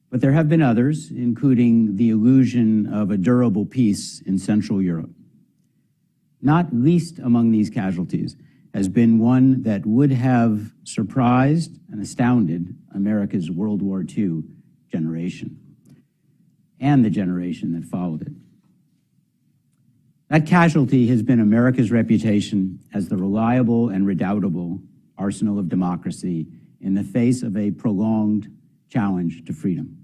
But there have been others, including the illusion of a durable peace in Central Europe. Not least among these casualties has been one that would have surprised and astounded America's World War II generation and the generation that followed it. That casualty has been America's reputation as the reliable and redoubtable arsenal of democracy in the face of a prolonged challenge to freedom.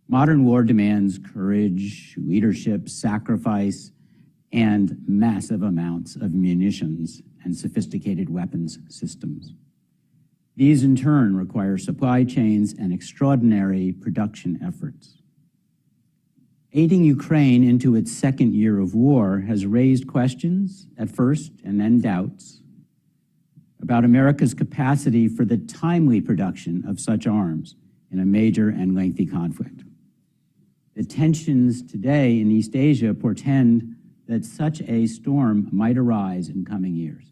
Modern war demands courage, leadership, sacrifice, and massive amounts of munitions and sophisticated weapons systems. These in turn require supply chains and extraordinary production efforts. Aiding Ukraine into its second year of war has raised questions at first and then doubts about America's capacity for the timely production of such arms in a major and lengthy conflict. The tensions today in East Asia portend that such a storm might arise in coming years.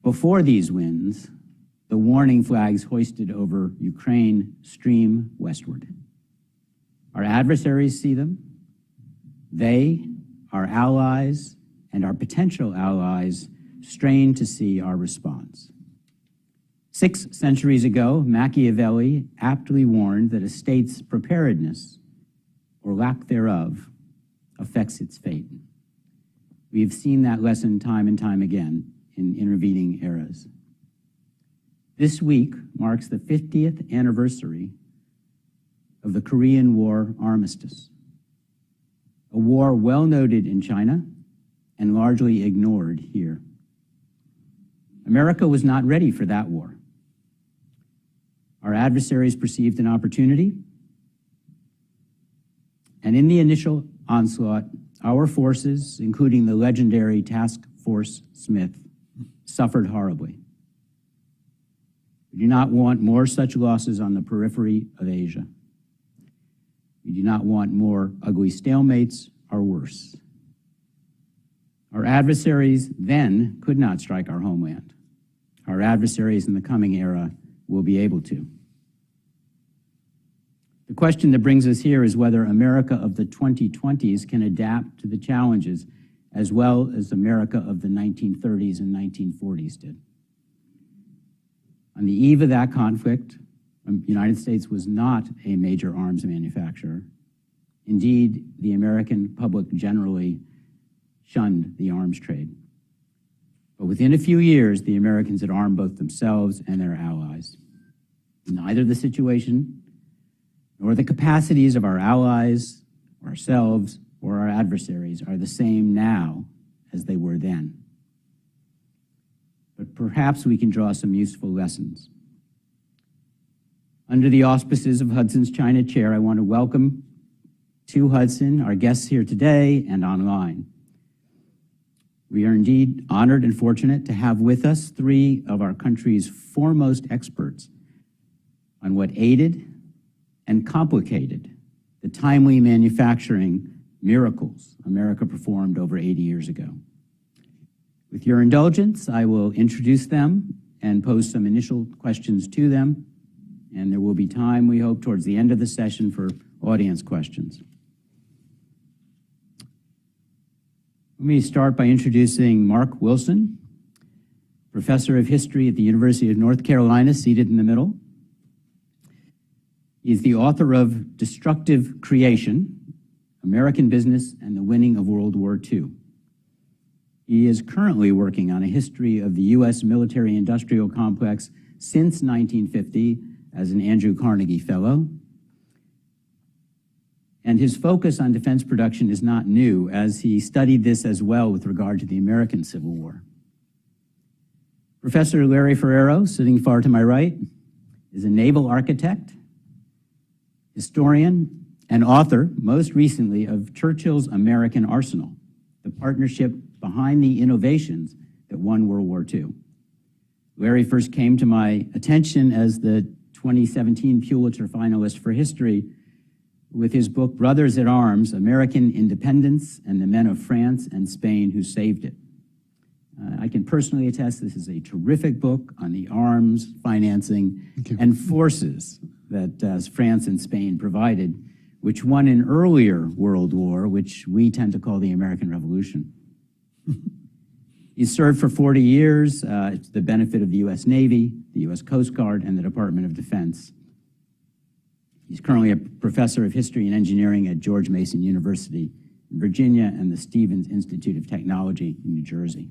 Before these winds, the warning flags hoisted over Ukraine stream westward. Our adversaries see them. They, our allies, and our potential allies strain to see our response. 6 centuries ago, Machiavelli aptly warned that a state's preparedness, or lack thereof, affects its fate. We have seen that lesson time and time again in intervening eras. This week marks the 50th anniversary of the Korean War armistice, a war well noted in China and largely ignored here. America was not ready for that war. Our adversaries perceived an opportunity, and in the initial onslaught, our forces, including the legendary Task Force Smith, suffered horribly. We do not want more such losses on the periphery of Asia. We do not want more ugly stalemates or worse. Our adversaries then could not strike our homeland. Our adversaries in the coming era will be able to. The question that brings us here is whether America of the 2020s can adapt to the challenges as well as America of the 1930s and 1940s did. On the eve of that conflict, the United States was not a major arms manufacturer. Indeed, the American public generally shunned the arms trade. But within a few years, the Americans had armed both themselves and their allies. Neither the situation nor the capacities of our allies, ourselves, or our adversaries are the same now as they were then. But perhaps we can draw some useful lessons. Under the auspices of Hudson's China Chair, I want to welcome to Hudson our guests here today and online. We are indeed honored and fortunate to have with us 3 of our country's foremost experts on what aided and complicated the timely manufacturing miracles America performed over 80 years ago. With your indulgence, I will introduce them and pose some initial questions to them, and there will be time, we hope, towards the end of the session for audience questions. Let me start by introducing Mark Wilson, professor of history at the University of North Carolina, seated in the middle. He is the author of Destructive Creation, American Business and the Winning of World War II. He is currently working on a history of the U.S. military-industrial complex since 1950 as an Andrew Carnegie Fellow. And his focus on defense production is not new, as he studied this as well with regard to the American Civil War. Professor Larrie Ferreiro, sitting far to my right, is a naval architect, historian, and author, most recently, of Churchill's American Arsenal, the partnership behind the innovations that won World War II. Larrie first came to my attention as the 2017 Pulitzer finalist for history with his book, Brothers at Arms, American Independence and the Men of France and Spain Who Saved It. I can personally attest this is a terrific book on the arms, financing, and forces that France and Spain provided, which won an earlier world war, which we tend to call the American Revolution. He served for 40 years to the benefit of the U.S. Navy, the U.S. Coast Guard, and the Department of Defense. He's currently a professor of history and engineering at George Mason University in Virginia and the Stevens Institute of Technology in New Jersey.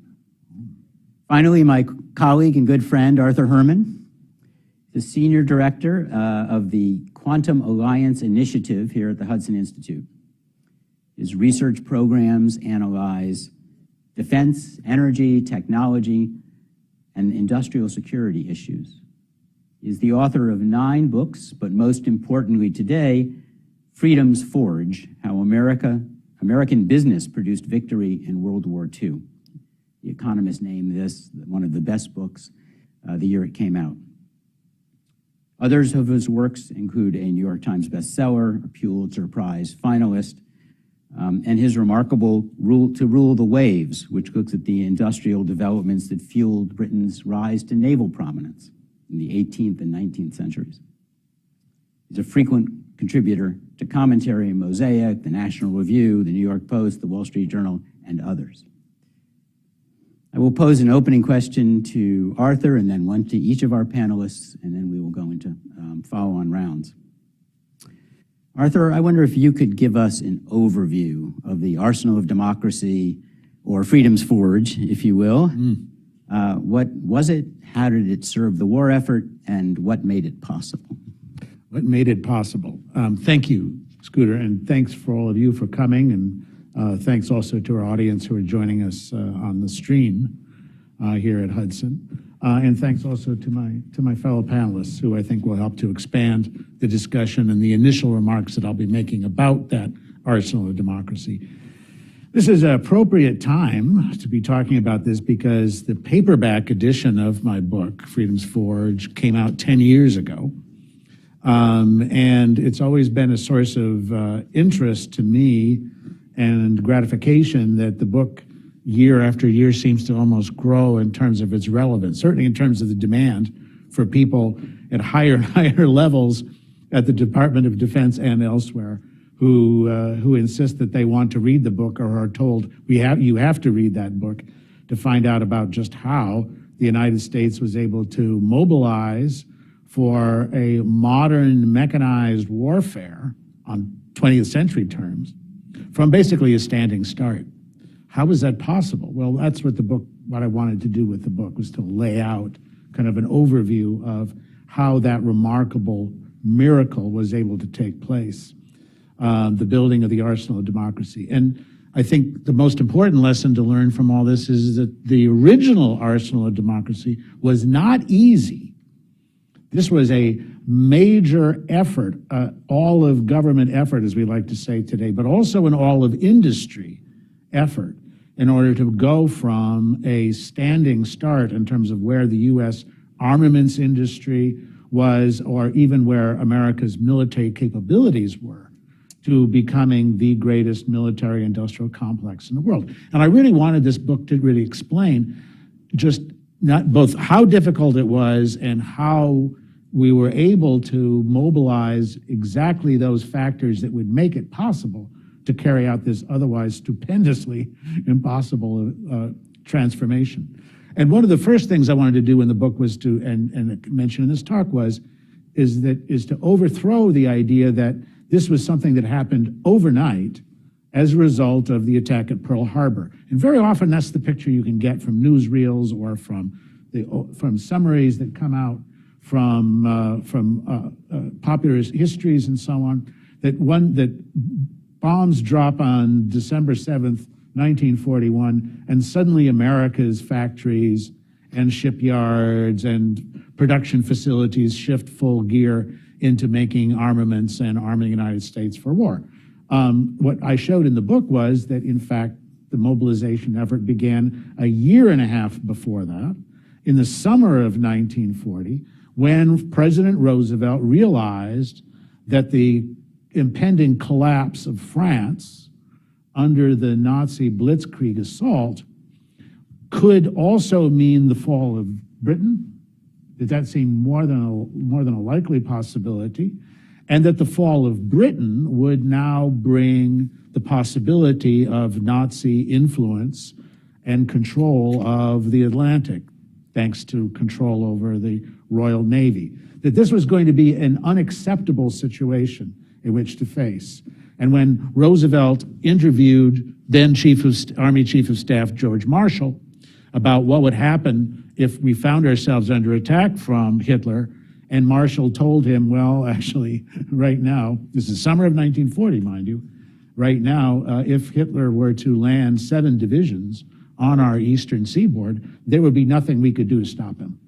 Finally, my colleague and good friend, Arthur Herman, the senior director of the Quantum Alliance Initiative here at the Hudson Institute. His research programs analyze defense, energy, technology, and industrial security issues. He is the author of 9 books, but most importantly today, Freedom's Forge, How American Business Produced Victory in World War II. The Economist named this one of the best books the year it came out. Others of his works include a New York Times bestseller, a Pulitzer Prize finalist, and his remarkable To Rule the Waves, which looks at the industrial developments that fueled Britain's rise to naval prominence in the 18th and 19th centuries. He's a frequent contributor to Commentary and Mosaic, the National Review, the New York Post, the Wall Street Journal, and others. I will pose an opening question to Arthur and then one to each of our panelists, and then we will go into follow-on rounds. Arthur, I wonder if you could give us an overview of the arsenal of democracy, or Freedom's Forge, if you will. What was it? How did it serve the war effort? And what made it possible? What made it possible? Thank you, Scooter, and thanks for all of you for coming, and thanks also to our audience who are joining us on the stream here at Hudson. And thanks also to my fellow panelists, who I think will help to expand the discussion and the initial remarks that I'll be making about that arsenal of democracy. This is an appropriate time to be talking about this because the paperback edition of my book, Freedom's Forge, came out 10 years ago. And it's always been a source of interest to me and gratification that the book year after year seems to almost grow in terms of its relevance, certainly in terms of the demand for people at higher and higher levels at the Department of Defense and elsewhere who insist that they want to read the book or are told you have to read that book to find out about just how the United States was able to mobilize for a modern mechanized warfare on 20th century terms from basically a standing start. How was that possible? Well, that's what I wanted to do with the book, was to lay out kind of an overview of how that remarkable miracle was able to take place, the building of the arsenal of democracy. And I think the most important lesson to learn from all this is that the original arsenal of democracy was not easy. This was a major effort, all of government effort, as we like to say today, but also an all of industry effort in order to go from a standing start in terms of where the U.S. armaments industry was, or even where America's military capabilities were, to becoming the greatest military industrial complex in the world. And I really wanted this book to really explain just not both how difficult it was and how we were able to mobilize exactly those factors that would make it possible to carry out this otherwise stupendously impossible transformation. And one of the first things I wanted to do in the book was to, and mention in this talk is to overthrow the idea that this was something that happened overnight as a result of the attack at Pearl Harbor. And very often that's the picture you can get from newsreels or from summaries that come out from popular histories and so on, that bombs drop on December 7th, 1941, and suddenly America's factories and shipyards and production facilities shift full gear into making armaments and arming the United States for war. What I showed in the book was that, in fact, the mobilization effort began a year and a half before that, in the summer of 1940, when President Roosevelt realized that the impending collapse of France under the Nazi blitzkrieg assault could also mean the fall of Britain, That seemed more than a likely possibility, and that the fall of Britain would now bring the possibility of Nazi influence and control of the Atlantic, thanks to control over the Royal Navy. That this was going to be an unacceptable situation in which to face. And when Roosevelt interviewed then Army Chief of Staff George Marshall about what would happen if we found ourselves under attack from Hitler, and Marshall told him, well, actually, right now, this is summer of 1940, mind you, right now, if Hitler were to land 7 divisions on our eastern seaboard, there would be nothing we could do to stop him.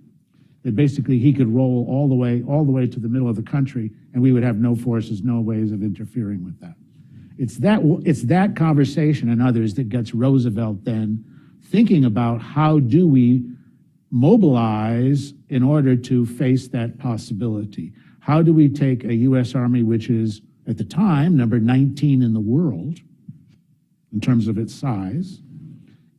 That basically he could roll all the way to the middle of the country, and we would have no forces, no ways of interfering with that. It's that conversation and others that gets Roosevelt then thinking about how do we mobilize in order to face that possibility. How do we take a U.S. Army, which is at the time number 19 in the world in terms of its size,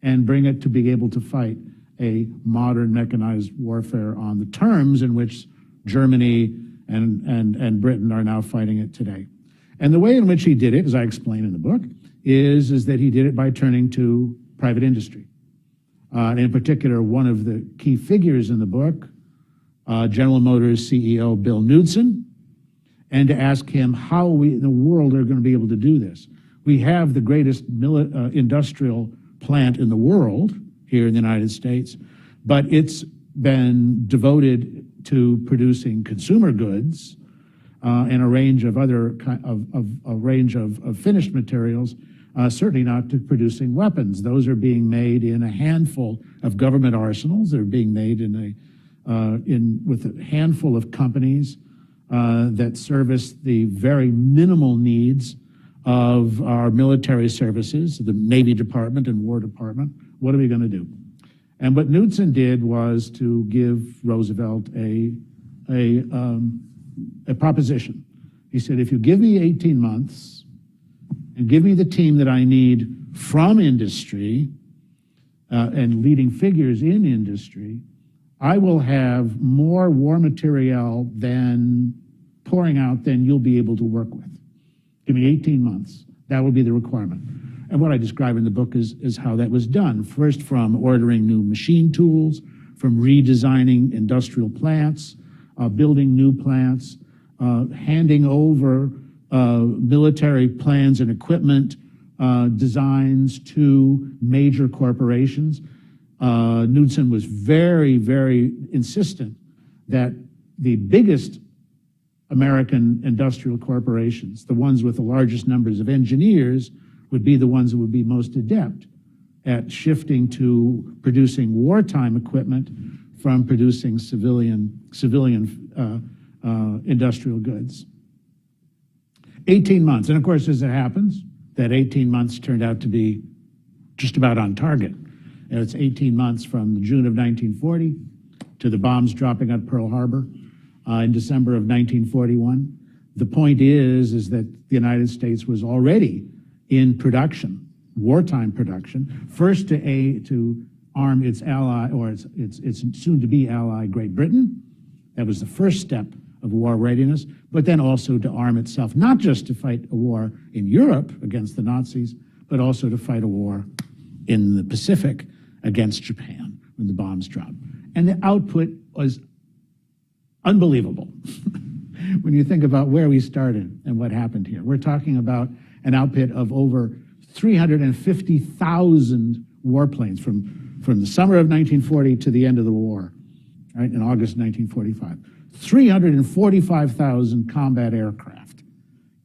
and bring it to be able to fight a modern mechanized warfare on the terms in which Germany and Britain are now fighting it today. And the way in which he did it, as I explain in the book, is that he did it by turning to private industry. And in particular, one of the key figures in the book, General Motors CEO Bill Knudsen, and to ask him how we in the world are going to be able to do this. We have the greatest industrial plant in the world here in the United States, but it's been devoted to producing consumer goods and a range of other finished materials. Certainly not to producing weapons. Those are being made in a handful of government arsenals. They're being made with a handful of companies that service the very minimal needs of our military services, the Navy Department and War Department. What are we going to do? And what Knudsen did was to give Roosevelt a proposition. He said, if you give me 18 months, and give me the team that I need from industry and leading figures in industry, I will have more war material than pouring out than you'll be able to work with. Give me 18 months. That will be the requirement. And what I describe in the book is how that was done. First, from ordering new machine tools, from redesigning industrial plants, building new plants, handing over military plans and equipment designs to major corporations. Knudsen was very, very insistent that the biggest American industrial corporations, the ones with the largest numbers of engineers, would be the ones that would be most adept at shifting to producing wartime equipment from producing civilian industrial goods. 18 months, and of course, as it happens, that 18 months turned out to be just about on target. And it's 18 months from June of 1940 to the bombs dropping at Pearl Harbor in December of 1941. The point is that the United States was already in production, wartime production, first to arm its ally, or its soon-to-be ally, Great Britain. That was the first step of war readiness, but then also to arm itself, not just to fight a war in Europe against the Nazis, but also to fight a war in the Pacific against Japan when the bombs dropped. And the output was unbelievable. When you think about where we started and what happened here, we're talking about an output of over 350,000 warplanes from the summer of 1940 to the end of the war, right, in August 1945. 345,000 combat aircraft.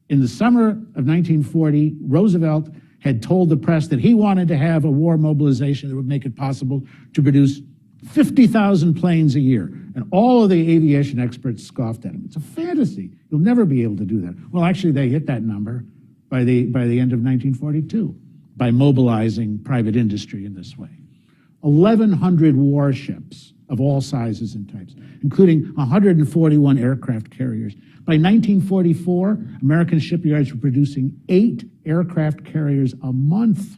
In the summer of 1940, Roosevelt had told the press that he wanted to have a war mobilization that would make it possible to produce 50,000 planes a year. And all of the aviation experts scoffed at him. It's a fantasy. You'll never be able to do that. Well, actually, they hit that number by the end of 1942 by mobilizing private industry in this way. 1,100 warships of all sizes and types, including 141 aircraft carriers. By 1944, American shipyards were producing 8 aircraft carriers a month.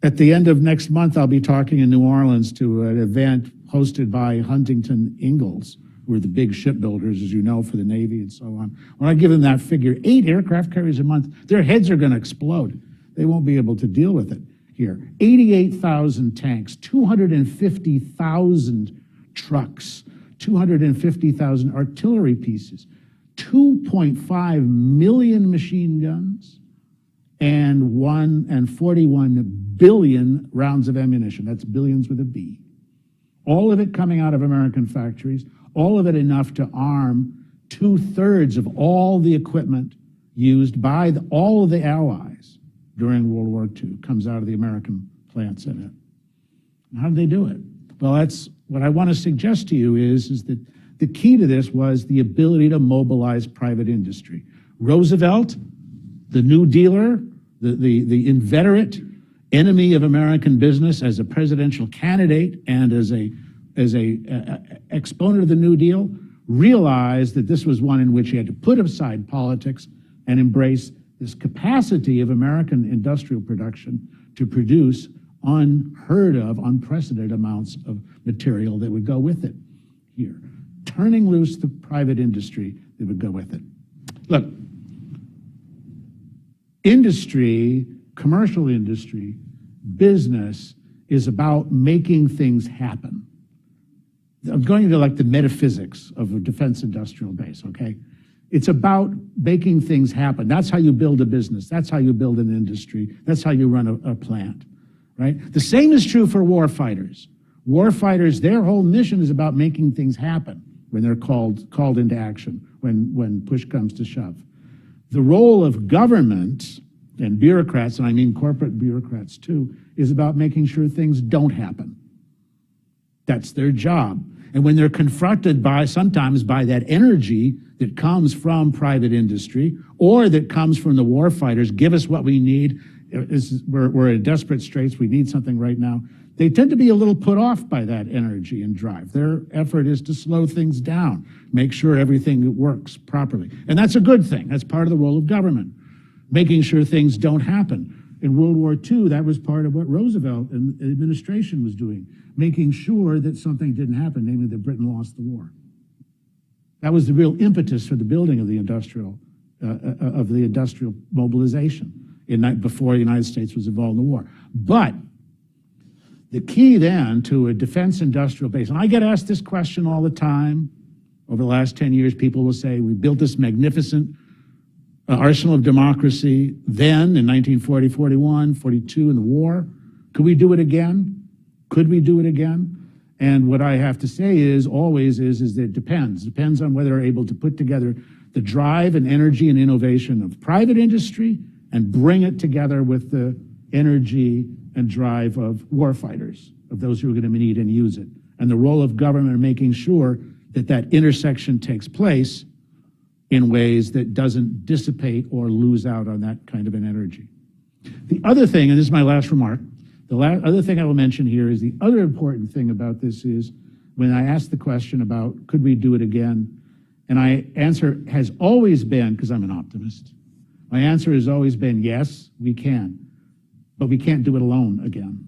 At the end of next month, I'll be talking in New Orleans to an event hosted by Huntington Ingalls, who are the big shipbuilders, as you know, for the Navy and so on. When I give them that figure, 8 aircraft carriers a month, their heads are going to explode. They won't be able to deal with it here. 88,000 tanks, 250,000 trucks, 250,000 artillery pieces, 2.5 million machine guns, and 41 billion rounds of ammunition. That's billions with a B. All of it coming out of American factories, all of it enough to arm 2/3 of all the equipment used by all of the Allies during World War II comes out of the American plants in it. How did they do it? Well, that's what I want to suggest to you is that the key to this was the ability to mobilize private industry. Roosevelt, the New Dealer, the inveterate enemy of American business as a presidential candidate and as a exponent of the New Deal, realized that this was one in which he had to put aside politics and embrace this capacity of American industrial production to produce unheard of, unprecedented amounts of material that would go with it here. Turning loose the private industry that would go with it. Look, industry, commercial industry, business is about making things happen. I'm going into like the metaphysics of a defense industrial base, okay? It's about making things happen. That's how you build a business. That's how you build an industry. That's how you run a plant, right? The same is true for warfighters. Warfighters, their whole mission is about making things happen when they're called into action, when push comes to shove. The role of government and bureaucrats, and I mean corporate bureaucrats too, is about making sure things don't happen. That's their job. And when they're confronted sometimes by that energy that comes from private industry or that comes from the warfighters, give us what we need, we're in desperate straits, we need something right now, they tend to be a little put off by that energy and drive. Their effort is to slow things down, make sure everything works properly. And that's a good thing. That's part of the role of government, making sure things don't happen. In World War II, that was part of what Roosevelt and the administration was doing, making sure that something didn't happen, namely that Britain lost the war. That was the real impetus for the building of the industrial mobilization before the United States was involved in the war. But the key then to a defense industrial base, and I get asked this question all the time. Over the last 10 years, people will say, we built this magnificent arsenal of democracy then in 1940, 41, 42 in the war. Could we do it again? Could we do it again? And what I have to say is always is that it depends. It depends on whether we're able to put together the drive and energy and innovation of private industry and bring it together with the energy and drive of warfighters, of those who are going to need and use it. And the role of government in making sure that that intersection takes place in ways that doesn't dissipate or lose out on that kind of an energy. The other thing, and this is my last remark, the other thing I will mention here is the other important thing about this is when I ask the question about could we do it again, and my answer has always been, because I'm an optimist, my answer has always been yes, we can, but we can't do it alone again.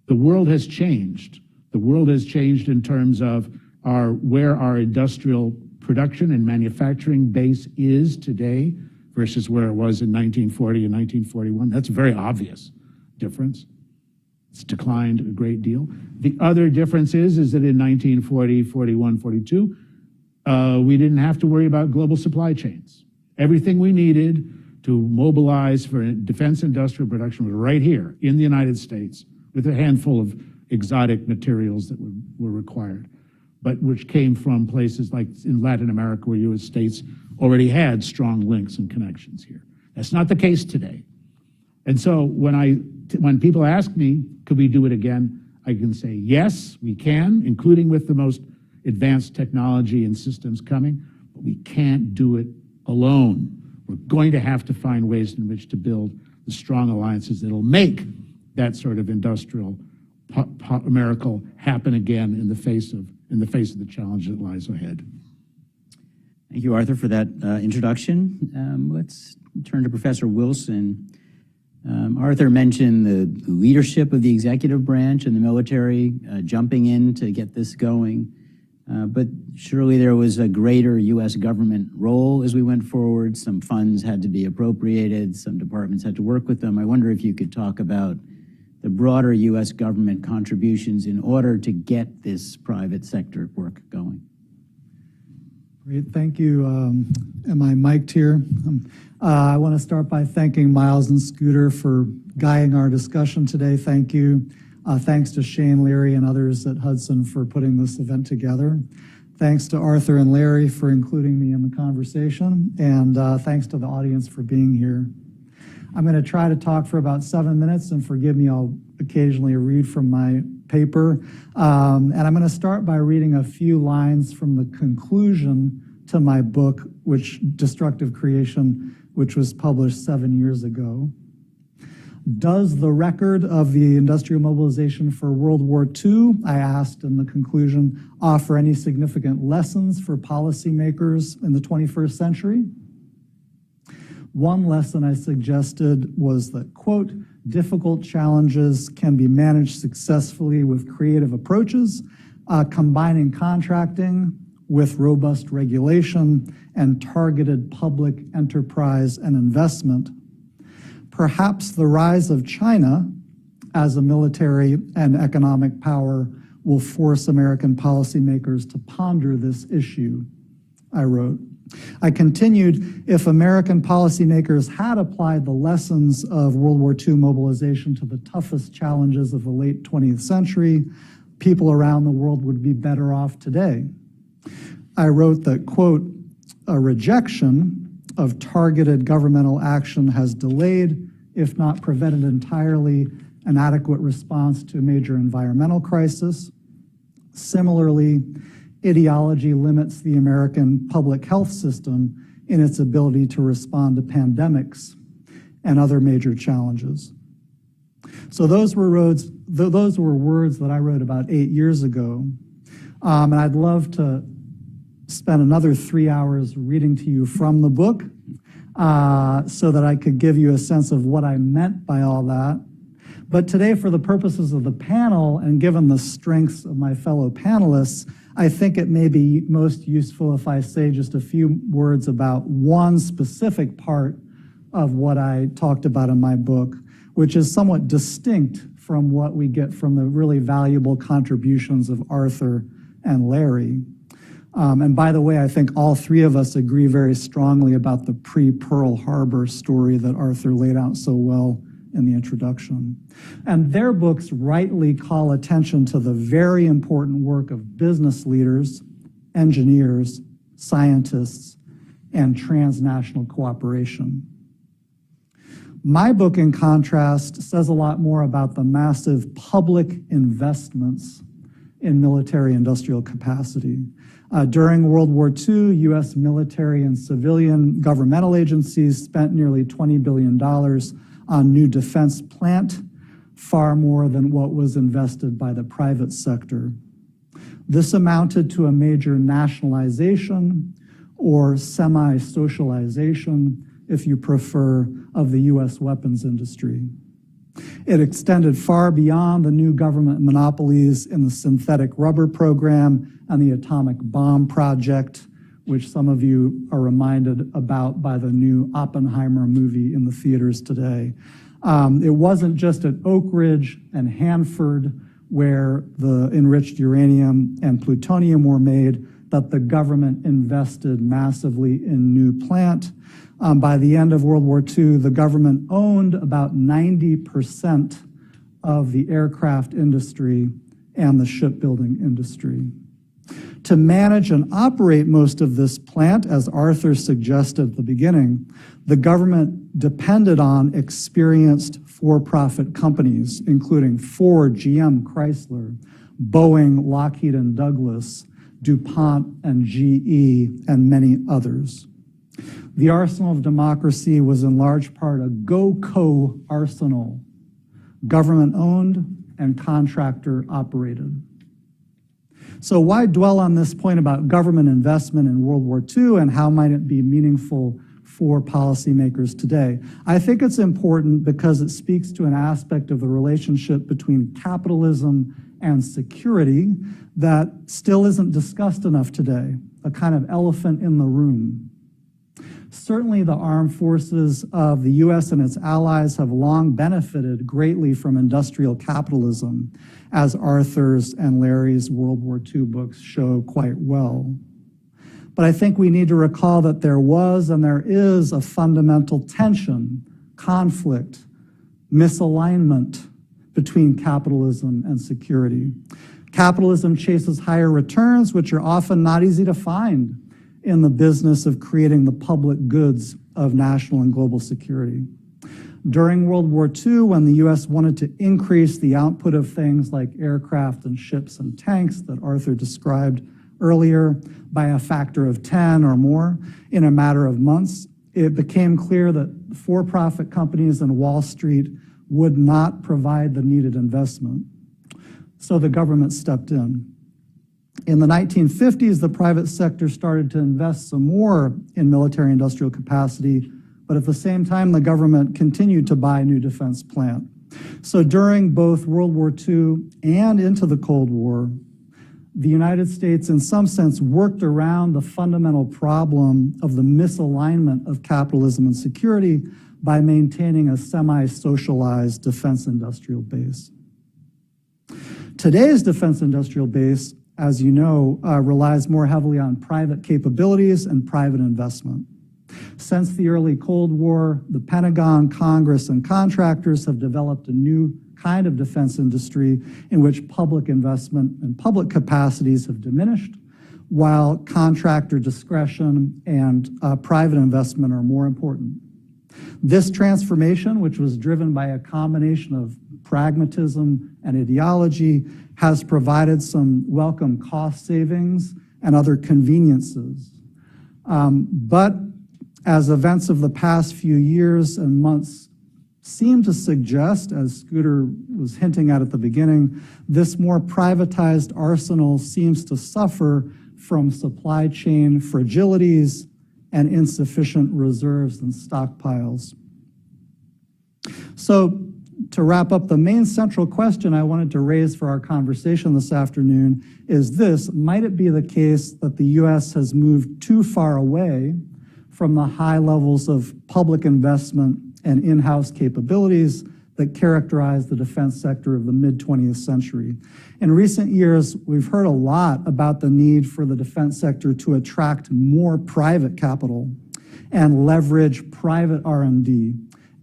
The world has changed. The world has changed in terms of where our industrial production and manufacturing base is today versus where it was in 1940 and 1941. That's a very obvious difference. It's declined a great deal. The other difference is that in 1940, 41, 42, we didn't have to worry about global supply chains. Everything we needed to mobilize for defense industrial production was right here in the United States with a handful of exotic materials that were required, but which came from places like in Latin America where U.S. states already had strong links and connections here. That's not the case today. And so when people ask me, could we do it again? I can say, yes, we can, including with the most advanced technology and systems coming, but we can't do it alone. We're going to have to find ways in which to build the strong alliances that'll make that sort of industrial miracle happen again in the face of the challenge that lies ahead. Thank you, Arthur, for that introduction. Let's turn to Professor Wilson. Arthur mentioned the leadership of the executive branch and the military jumping in to get this going. But surely there was a greater U.S. government role as we went forward. Some funds had to be appropriated. Some departments had to work with them. I wonder if you could talk about the broader U.S. government contributions in order to get this private sector work going. Great, thank you. Am I mic'd here? I want to start by thanking Miles and Scooter for guiding our discussion today. Thank you. Thanks to Shane, Larry, and others at Hudson for putting this event together. Thanks to Arthur and Larry for including me in the conversation, and thanks to the audience for being here. I'm going to try to talk for about 7 minutes, and forgive me, I'll occasionally read from my paper. And I'm going to start by reading a few lines from the conclusion to my book, Destructive Creation, which was published 7 years ago. Does the record of the industrial mobilization for World War II, I asked in the conclusion, offer any significant lessons for policymakers in the 21st century? One lesson I suggested was that, quote, difficult challenges can be managed successfully with creative approaches, combining contracting with robust regulation and targeted public enterprise and investment. Perhaps the rise of China as a military and economic power will force American policymakers to ponder this issue, I wrote. I continued, if American policymakers had applied the lessons of World War II mobilization to the toughest challenges of the late 20th century, people around the world would be better off today. I wrote that, quote, a rejection of targeted governmental action has delayed, if not prevented entirely, an adequate response to a major environmental crisis. Similarly, ideology limits the American public health system in its ability to respond to pandemics and other major challenges. So those were words that I wrote about 8 years ago. And I'd love to spend another 3 hours reading to you from the book so that I could give you a sense of what I meant by all that. But today, for the purposes of the panel, and given the strengths of my fellow panelists, I think it may be most useful if I say just a few words about one specific part of what I talked about in my book, which is somewhat distinct from what we get from the really valuable contributions of Arthur and Larry. And by the way, I think all three of us agree very strongly about the pre-Pearl Harbor story that Arthur laid out so well in the introduction. And their books rightly call attention to the very important work of business leaders, engineers, scientists, and transnational cooperation. My book, in contrast, says a lot more about the massive public investments in military-industrial capacity. During World War II, U.S. military and civilian governmental agencies spent nearly $20 billion on new defense plant, far more than what was invested by the private sector. This amounted to a major nationalization or semi-socialization, if you prefer, of the U.S. weapons industry. It extended far beyond the new government monopolies in the synthetic rubber program and the atomic bomb project, which some of you are reminded about by the new Oppenheimer movie in the theaters today. It wasn't just at Oak Ridge and Hanford, where the enriched uranium and plutonium were made, that the government invested massively in new plant. By the end of World War II, the government owned about 90% of the aircraft industry and the shipbuilding industry. To manage and operate most of this plant, as Arthur suggested at the beginning, the government depended on experienced for-profit companies, including Ford, GM, Chrysler, Boeing, Lockheed and Douglas, DuPont and GE, and many others. The arsenal of democracy was in large part a GoCo arsenal, government-owned and contractor-operated. So why dwell on this point about government investment in World War II and how might it be meaningful for policymakers today. I think it's important because it speaks to an aspect of the relationship between capitalism and security that still isn't discussed enough today, a kind of elephant in the room. Certainly, the armed forces of the U.S. and its allies have long benefited greatly from industrial capitalism, as Arthur's and Larry's World War II books show quite well. But I think we need to recall that there was and there is a fundamental tension, conflict, misalignment between capitalism and security. Capitalism chases higher returns, which are often not easy to find in the business of creating the public goods of national and global security. During World War II, when the U.S. wanted to increase the output of things like aircraft and ships and tanks that Arthur described earlier by a factor of 10 or more in a matter of months, it became clear that for-profit companies and Wall Street would not provide the needed investment. So the government stepped in. In the 1950s, the private sector started to invest some more in military industrial capacity, but at the same time, the government continued to buy new defense plant. So during both World War II and into the Cold War, the United States, in some sense, worked around the fundamental problem of the misalignment of capitalism and security by maintaining a semi-socialized defense industrial base. Today's defense industrial base, as you know, relies more heavily on private capabilities and private investment. Since the early Cold War, the Pentagon, Congress, and contractors have developed a new kind of defense industry in which public investment and public capacities have diminished, while contractor discretion and private investment are more important. This transformation, which was driven by a combination of pragmatism and ideology, has provided some welcome cost savings and other conveniences. But as events of the past few years and months seem to suggest, as Scooter was hinting at the beginning, this more privatized arsenal seems to suffer from supply chain fragilities and insufficient reserves and stockpiles. So, to wrap up, the main central question I wanted to raise for our conversation this afternoon is this: might it be the case that the U.S. has moved too far away from the high levels of public investment and in-house capabilities that characterize the defense sector of the mid-20th century? In recent years, we've heard a lot about the need for the defense sector to attract more private capital and leverage private R&D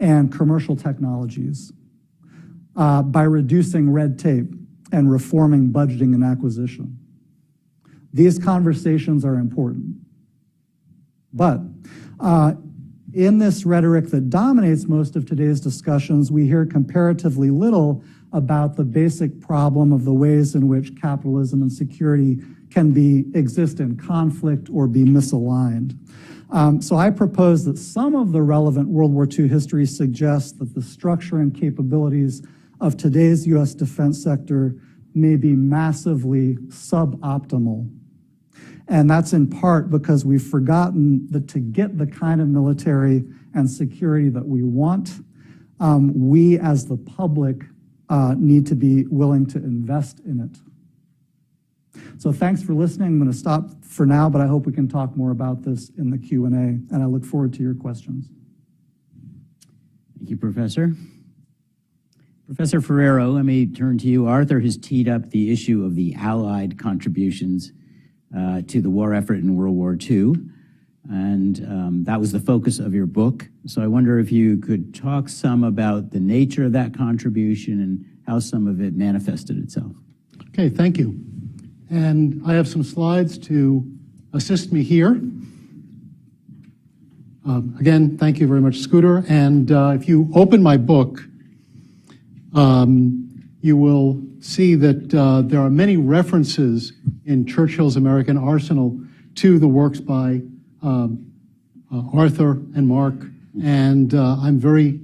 and commercial technologies by reducing red tape and reforming budgeting and acquisition. These conversations are important. But in this rhetoric that dominates most of today's discussions, we hear comparatively little about the basic problem of the ways in which capitalism and security can exist in conflict or be misaligned. So I propose that some of the relevant World War II history suggests that the structure and capabilities of today's U.S. defense sector may be massively suboptimal. And that's in part because we've forgotten that to get the kind of military and security that we want, we as the public need to be willing to invest in it. So thanks for listening. I'm going to stop for now, but I hope we can talk more about this in the Q&A, and I look forward to your questions. Thank you, Professor. Professor Ferreiro, let me turn to you. Arthur has teed up the issue of the Allied contributions to the war effort in World War II, and that was the focus of your book. So I wonder if you could talk some about the nature of that contribution and how some of it manifested itself. Okay, thank you. And I have some slides to assist me here. Again, thank you very much, Scooter. And if you open my book, you will see that there are many references in Churchill's American Arsenal to the works by Arthur and Mark, and I'm very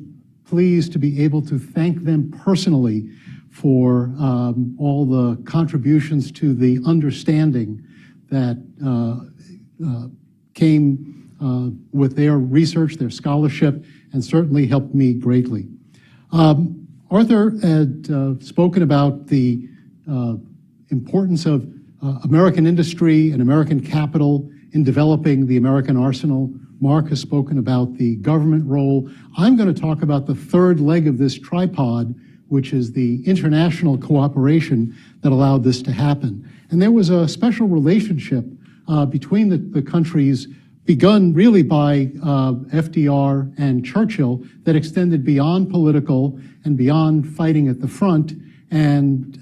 pleased to be able to thank them personally for all the contributions to the understanding that came with their research, their scholarship, and certainly helped me greatly. Arthur had spoken about the importance of American industry and American capital in developing the American arsenal. Mark has spoken about the government role. I'm going to talk about the third leg of this tripod, which is the international cooperation that allowed this to happen. And there was a special relationship between the countries, begun really by FDR and Churchill, that extended beyond political and beyond fighting at the front, and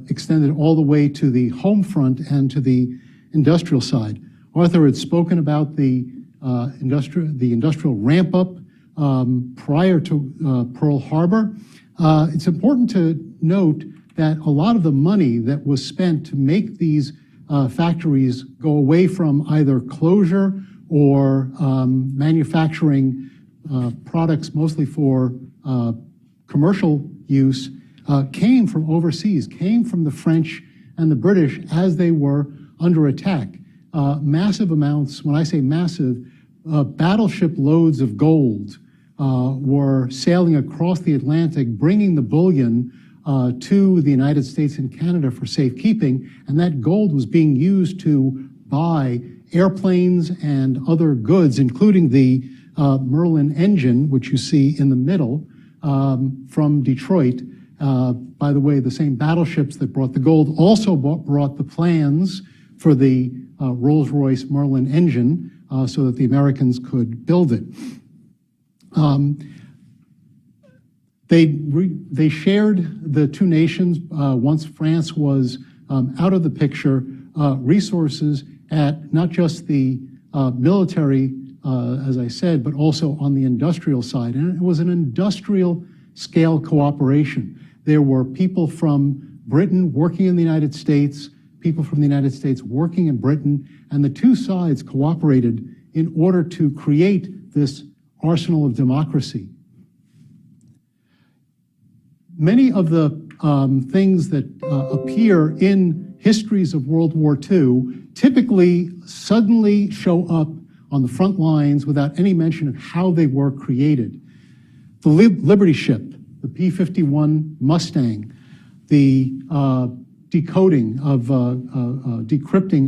extended all the way to the home front and to the industrial side. Arthur had spoken about the industrial ramp up prior to Pearl Harbor. It's important to note that a lot of the money that was spent to make these factories go away from either closure or manufacturing products mostly for commercial use came from overseas, came from the French and the British as they were under attack. Massive amounts, when I say massive, battleship loads of gold were sailing across the Atlantic, bringing the bullion to the United States and Canada for safekeeping, and that gold was being used to buy airplanes and other goods, including the Merlin engine, which you see in the middle, from Detroit. By the way, the same battleships that brought the gold also brought the plans for the Rolls-Royce Merlin engine so that the Americans could build it. They shared, the two nations, once France was out of the picture, resources at not just the military, as I said, but also on the industrial side. And it was an industrial scale cooperation. There were people from Britain working in the United States, people from the United States working in Britain, and the two sides cooperated in order to create this arsenal of democracy. Many of the things that appear in histories of World War II typically suddenly show up on the front lines without any mention of how they were created. The Liberty ship, the P-51 Mustang, the decrypting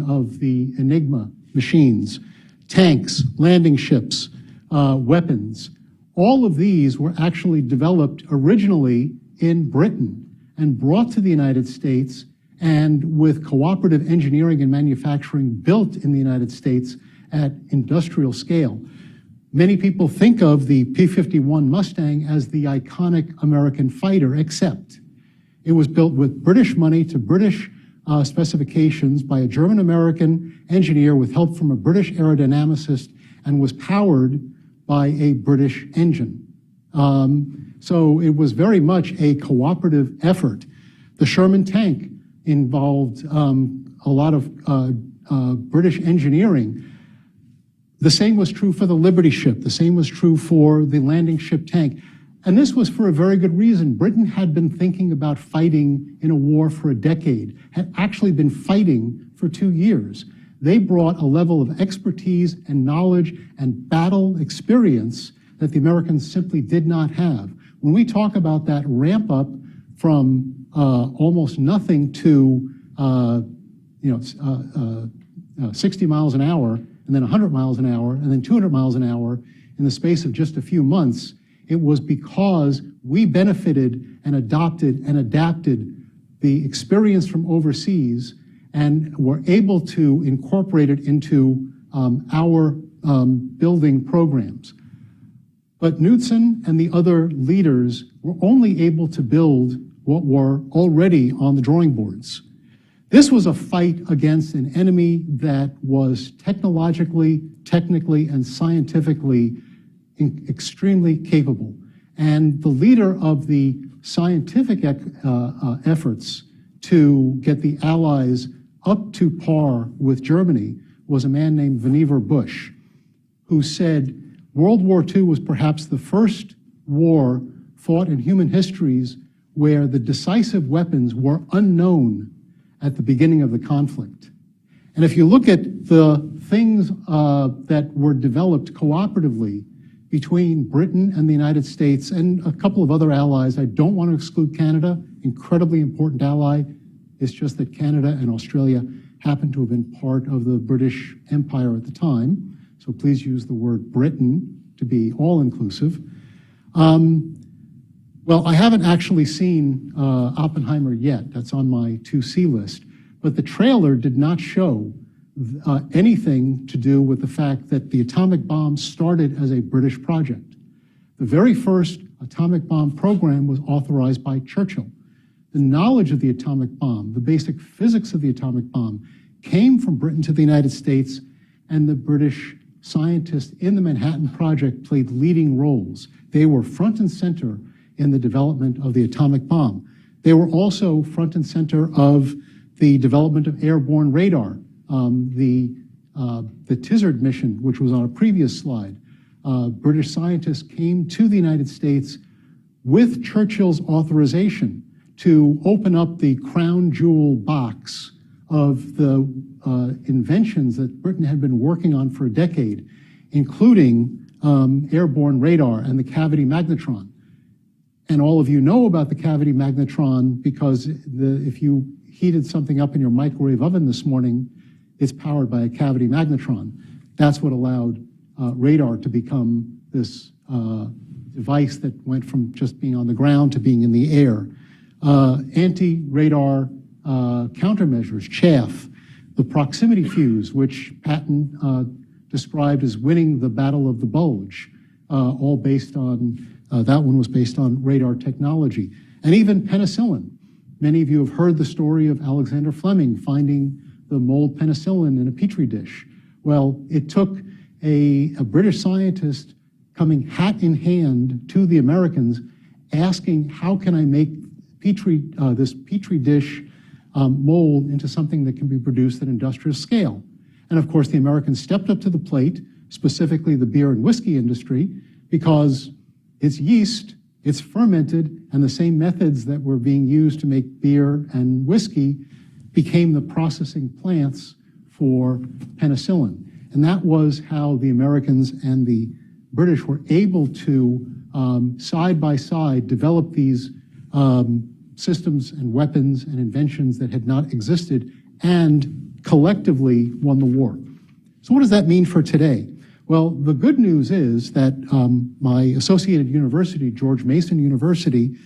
of the Enigma machines, tanks, landing ships, weapons. All of these were actually developed originally in Britain and brought to the United States, and with cooperative engineering and manufacturing built in the United States at industrial scale. Many people think of the P-51 Mustang as the iconic American fighter, except it was built with British money to British specifications by a German-American engineer with help from a British aerodynamicist, and was powered by a British engine. So it was very much a cooperative effort. The Sherman tank involved a lot of British engineering. The same was true for the Liberty ship. The same was true for the landing ship tank. And this was for a very good reason. Britain had been thinking about fighting in a war for a decade, had actually been fighting for 2 years. They brought a level of expertise and knowledge and battle experience that the Americans simply did not have. When we talk about that ramp up from almost nothing to 60 miles an hour, and then 100 miles an hour, and then 200 miles an hour in the space of just a few months, it was because we benefited and adopted and adapted the experience from overseas and were able to incorporate it into our building programs. But Knudsen and the other leaders were only able to build what were already on the drawing boards. This was a fight against an enemy that was technologically, technically, and scientifically extremely capable. And the leader of the scientific efforts to get the Allies up to par with Germany was a man named Vannevar Bush, who said World War II was perhaps the first war fought in human histories where the decisive weapons were unknown at the beginning of the conflict. And if you look at the things that were developed cooperatively between Britain and the United States and a couple of other allies. I don't want to exclude Canada, incredibly important ally. It's just that Canada and Australia happen to have been part of the British Empire at the time. So please use the word Britain to be all-inclusive. Well, I haven't actually seen Oppenheimer yet. That's on my to-see list. But the trailer did not show anything to do with the fact that the atomic bomb started as a British project. The very first atomic bomb program was authorized by Churchill. The knowledge of the atomic bomb, the basic physics of the atomic bomb, came from Britain to the United States, and the British scientists in the Manhattan Project played leading roles. They were front and center in the development of the atomic bomb. They were also front and center of the development of airborne radar, the Tizard mission, which was on a previous slide. British scientists came to the United States with Churchill's authorization to open up the crown jewel box of the inventions that Britain had been working on for a decade, including airborne radar and the cavity magnetron. And all of you know about the cavity magnetron because if you heated something up in your microwave oven this morning, it's powered by a cavity magnetron. That's what allowed radar to become this device that went from just being on the ground to being in the air. Anti-radar countermeasures, chaff, the proximity fuse, which Patton described as winning the Battle of the Bulge, all based on, that one was based on radar technology. And even penicillin. Many of you have heard the story of Alexander Fleming finding the mold penicillin in a petri dish. Well, it took a British scientist coming hat in hand to the Americans asking, how can I make this petri dish mold into something that can be produced at industrial scale? And of course, the Americans stepped up to the plate, specifically the beer and whiskey industry, because it's yeast, it's fermented, and the same methods that were being used to make beer and whiskey became the processing plants for penicillin. And that was how the Americans and the British were able to, side by side, develop these systems and weapons and inventions that had not existed and collectively won the war. So what does that mean for today? Well, the good news is that my associated university, George Mason University,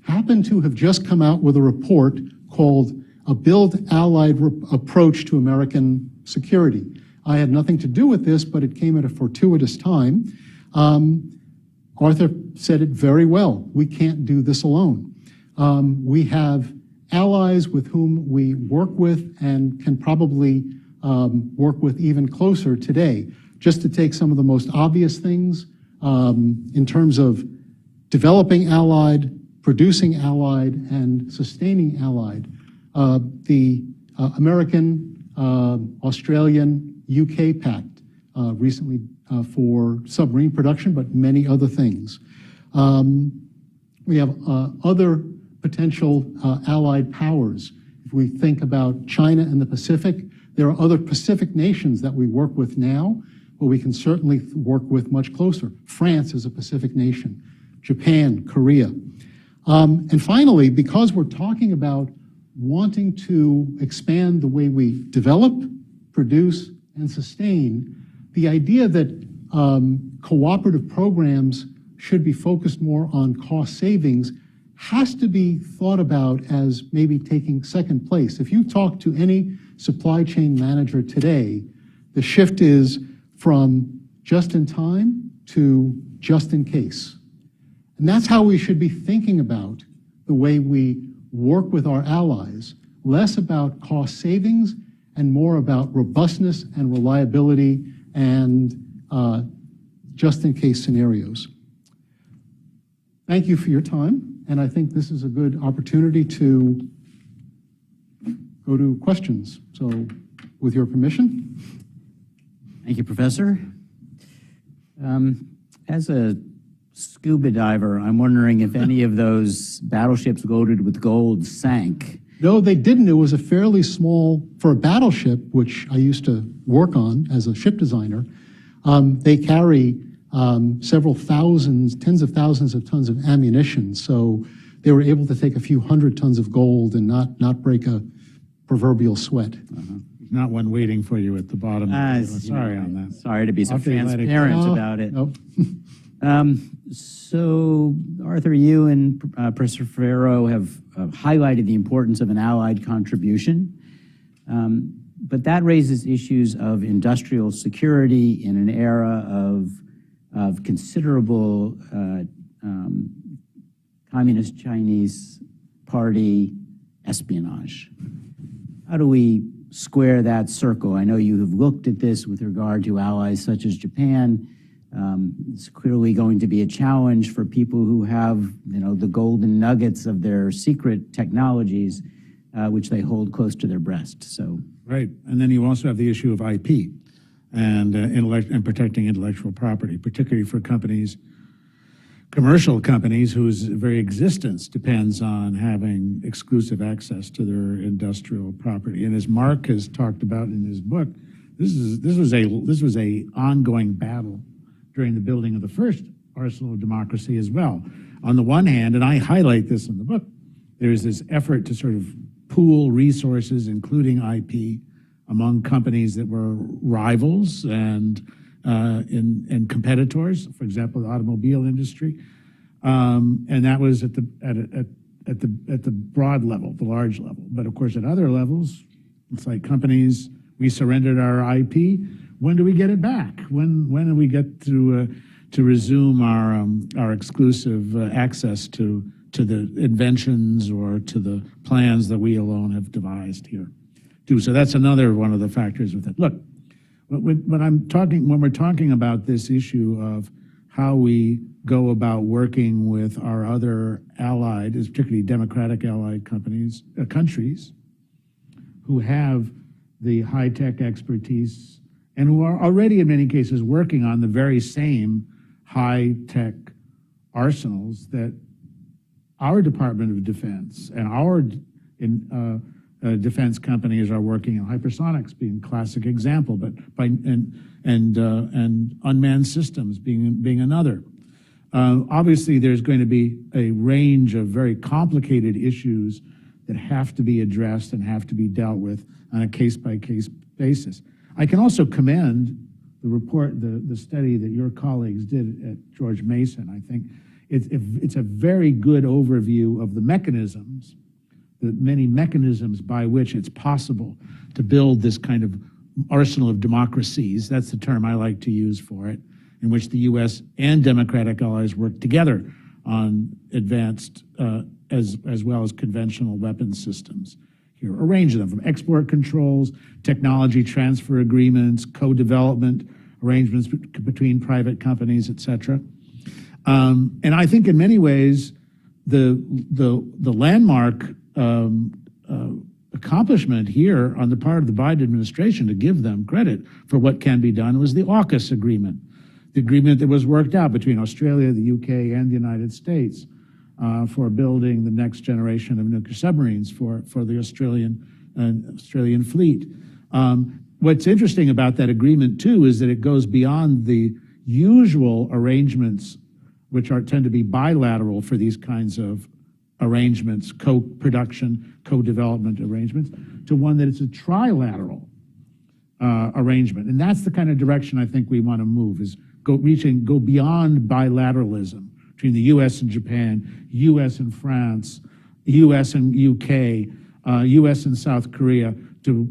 happened to have just come out with a report called A Build Allied Approach to American Security. I had nothing to do with this, but it came at a fortuitous time. Arthur said it very well. We can't do this alone. We have allies with whom we work with and can probably work with even closer today. Just to take some of the most obvious things in terms of developing allied, producing allied, and sustaining allied. The American, Australian, UK pact recently for submarine production, but many other things. We have other potential allied powers. If we think about China and the Pacific, there are other Pacific nations that we work with now, but we can certainly work with much closer. France is a Pacific nation, Japan, Korea. And finally, because we're talking about wanting to expand the way we develop, produce, and sustain, the idea that cooperative programs should be focused more on cost savings has to be thought about as maybe taking second place. If you talk to any supply chain manager today, the shift is from just in time to just in case. And that's how we should be thinking about the way we work with our allies, less about cost savings and more about robustness and reliability and just in case scenarios. Thank you for your time, and I think this is a good opportunity to go to questions. So with your permission. Thank you, Professor. As a scuba diver, I'm wondering if any of those battleships loaded with gold sank No, they didn't. It was a fairly small, for a battleship, which I used to work on as a ship designer, they carry several thousands, tens of thousands of tons of ammunition. So they were able to take a few hundred tons of gold and not break a proverbial sweat. Not one waiting for you at the bottom. Sorry on that. Sorry to be so Off the Atlantic. transparent about it. Nope. So, Arthur, you and Professor Ferreiro have highlighted the importance of an allied contribution, but that raises issues of industrial security in an era of considerable Communist Chinese Party espionage. How do we square that circle? I know you have looked at this with regard to allies such as Japan. It's clearly going to be a challenge for people who have, the golden nuggets of their secret technologies, which they hold close to their breast. So, right, and then you also have the issue of IP and protecting intellectual property, particularly for companies, commercial companies whose very existence depends on having exclusive access to their industrial property. And as Mark has talked about in his book, this was a ongoing battle during the building of the first arsenal of democracy as well. On the one hand, and I highlight this in the book, there's this effort to sort of pool resources, including IP, among companies that were rivals and competitors, for example, the automobile industry, and that was at the broad level, the large level. But of course, at other levels, it's like companies, we surrendered our IP. When do we get it back? When do we get to resume our exclusive access to the inventions or to the plans that we alone have devised here? So that's another one of the factors with it. Look, when we're talking about this issue of how we go about working with our other allied, particularly democratic allied countries, who have the high-tech expertise and who are already in many cases working on the very same high-tech arsenals that our Department of Defense and our defense companies are working on, hypersonics being a classic example, but and unmanned systems being another. Obviously, there's going to be a range of very complicated issues that have to be addressed and have to be dealt with on a case-by-case basis. I can also commend the report, the study that your colleagues did at George Mason. I think it's a very good overview of the mechanisms, the many mechanisms by which it's possible to build this kind of arsenal of democracies. That's the term I like to use for it, in which the U.S. and democratic allies work together on advanced as well as conventional weapons systems. Here, a range of them, from export controls, technology transfer agreements, co-development arrangements between private companies, et cetera. And I think in many ways, the landmark accomplishment here on the part of the Biden administration, to give them credit for what can be done, was the AUKUS agreement, the agreement that was worked out between Australia, the UK, and the United States for building the next generation of nuclear submarines for the Australian fleet. What's interesting about that agreement, too, is that it goes beyond the usual arrangements, which tend to be bilateral for these kinds of arrangements, co-production, co-development arrangements, to one that it's a trilateral arrangement. And that's the kind of direction I think we want to move, is go beyond bilateralism between the U.S. and Japan, U.S. and France, U.S. and UK, U.S. and South Korea, to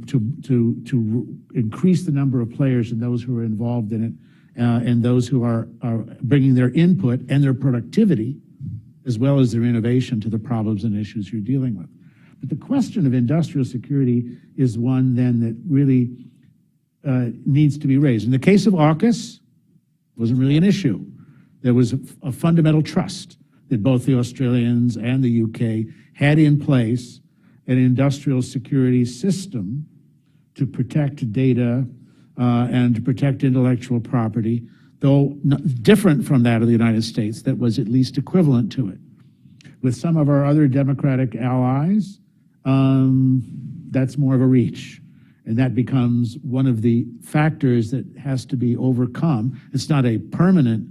increase the number of players and those who are involved in it, and those who are bringing their input and their productivity, as well as their innovation, to the problems and issues you're dealing with. But the question of industrial security is one then that really needs to be raised. In the case of AUKUS, it wasn't really an issue. There was a fundamental trust that both the Australians and the UK had in place an industrial security system to protect data and to protect intellectual property, though different from that of the United States, that was at least equivalent to it. With some of our other democratic allies, that's more of a reach. And that becomes one of the factors that has to be overcome. It's not a permanent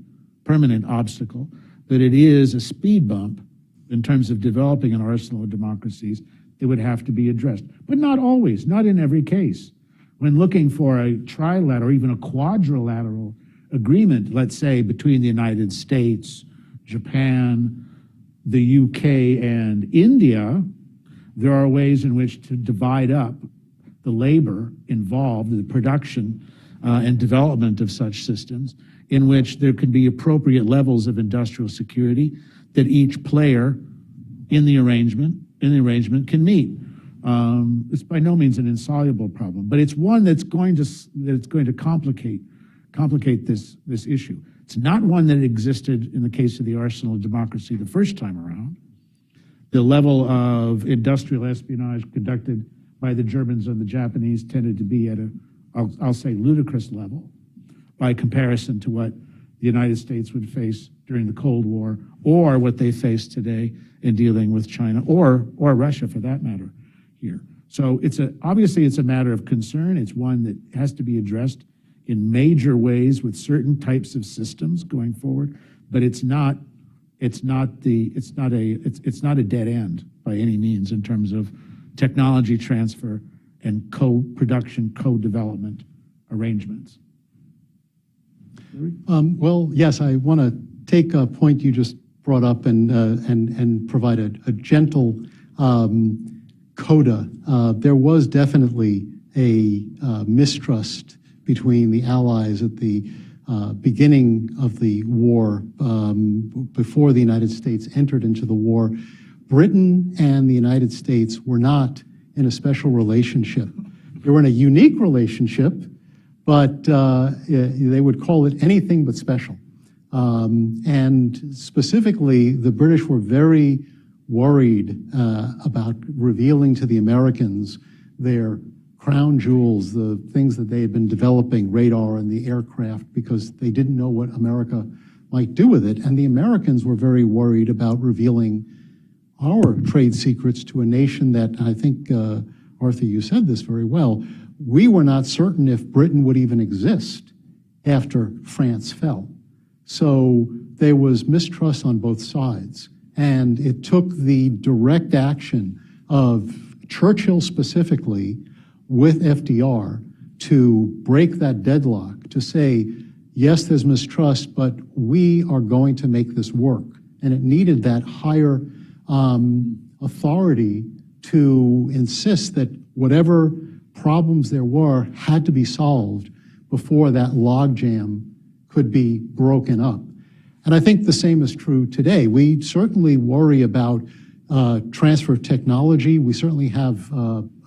obstacle, but it is a speed bump in terms of developing an arsenal of democracies that would have to be addressed. But not always, not in every case. When looking for a trilateral or even a quadrilateral agreement, let's say between the United States, Japan, the UK, and India, there are ways in which to divide up the labor involved, the production and development of such systems, in which there could be appropriate levels of industrial security that each player in the arrangement can meet. It's by no means an insoluble problem, but it's one that's going to complicate this issue. It's not one that existed in the case of the arsenal of democracy the first time around. The level of industrial espionage conducted by the Germans and the Japanese tended to be at I'll say ludicrous level by comparison to what the United States would face during the Cold War, or what they face today in dealing with China or Russia for that matter here. So obviously it's a matter of concern. It's one that has to be addressed in major ways with certain types of systems going forward, but it's not a dead end by any means in terms of technology transfer and co-production, co-development arrangements. Well, yes, I want to take a point you just brought up and provide a gentle coda. There was definitely a mistrust between the Allies at the beginning of the war, before the United States entered into the war. Britain and the United States were not in a special relationship. They were in a unique relationship, but they would call it anything but special. And specifically, the British were very worried about revealing to the Americans their crown jewels, the things that they had been developing, radar and the aircraft, because they didn't know what America might do with it. And the Americans were very worried about revealing our trade secrets to a nation that, I think, Arthur, you said this very well, we were not certain if Britain would even exist after France fell. So there was mistrust on both sides. And it took the direct action of Churchill specifically with FDR to break that deadlock, to say, yes, there's mistrust, but we are going to make this work. And it needed that higher authority to insist that whatever problems there were had to be solved before that logjam could be broken up. And I think the same is true today. We certainly worry about transfer of technology. We certainly have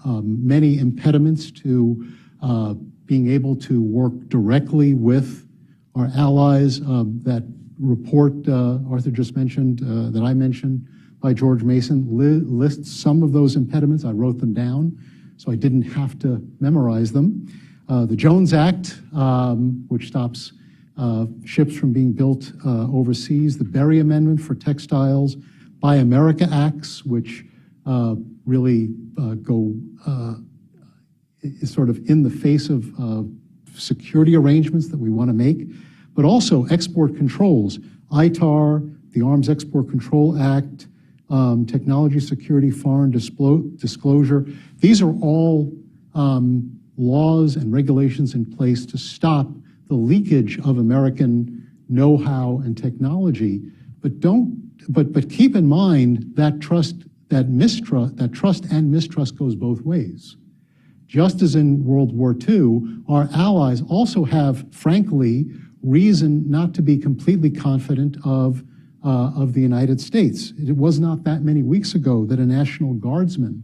many impediments to being able to work directly with our allies. That report Arthur just mentioned, that I mentioned by George Mason, lists some of those impediments. I wrote them down, so I didn't have to memorize them. The Jones Act, which stops ships from being built overseas. The Berry Amendment for textiles. Buy America Acts, which really is sort of in the face of security arrangements that we want to make, but also export controls. ITAR, the Arms Export Control Act, Technology Security Foreign Disclosure. These are all laws and regulations in place to stop the leakage of American know-how and technology. But keep in mind that trust and mistrust goes both ways. Just as in World War II, our allies also have, frankly, reason not to be completely confident of the United States. It was not that many weeks ago that a National Guardsman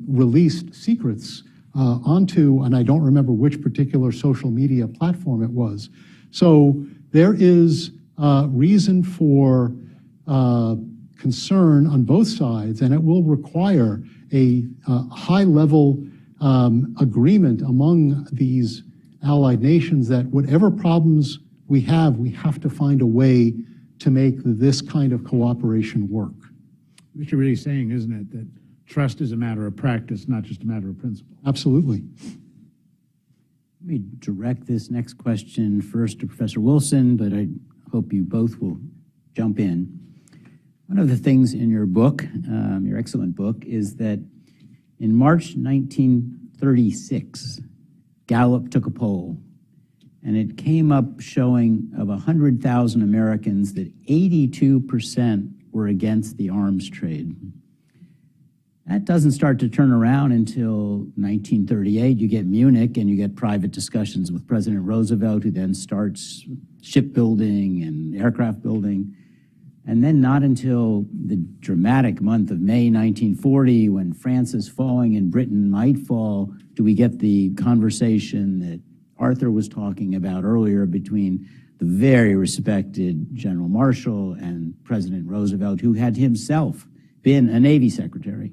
released secrets onto, and I don't remember which particular social media platform it was. So there is reason for concern on both sides, and it will require a high-level agreement among these allied nations that whatever problems we have to find a way to make this kind of cooperation work. What you're really saying, isn't it, that trust is a matter of practice, not just a matter of principle. Absolutely. Let me direct this next question first to Professor Wilson, but I hope you both will jump in. One of the things in your book, your excellent book, is that in March 1936, Gallup took a poll, and it came up showing of 100,000 Americans that 82% were against the arms trade. That doesn't start to turn around until 1938. You get Munich and you get private discussions with President Roosevelt, who then starts shipbuilding and aircraft building. And then not until the dramatic month of May 1940, when France is falling and Britain might fall, do we get the conversation that Arthur was talking about earlier between the very respected General Marshall and President Roosevelt, who had himself been a Navy secretary.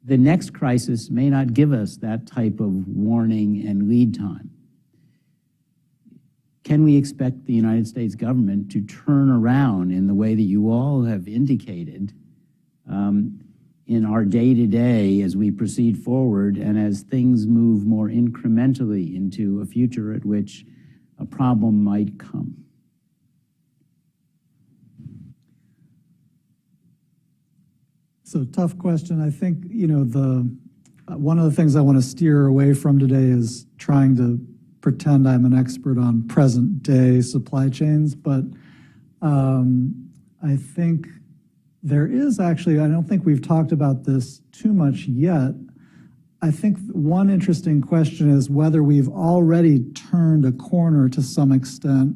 The next crisis may not give us that type of warning and lead time. Can we expect the United States government to turn around in the way that you all have indicated in our day-to-day as we proceed forward and as things move more incrementally into a future at which a problem might come? So tough question. I think, one of the things I want to steer away from today is trying to pretend I'm an expert on present day supply chains, but I think there is actually, I don't think we've talked about this too much yet. I think one interesting question is whether we've already turned a corner to some extent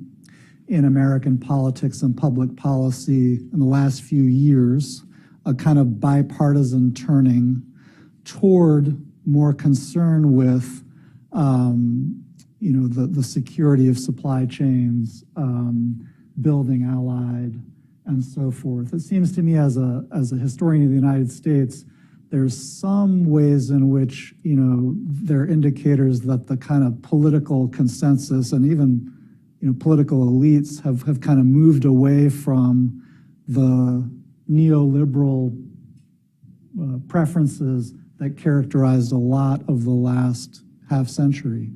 in American politics and public policy in the last few years, a kind of bipartisan turning toward more concern with the security of supply chains, building allied, and so forth. It seems to me as a historian of the United States, there's some ways in which, there are indicators that the kind of political consensus and even, political elites have kind of moved away from the neoliberal preferences that characterized a lot of the last half century.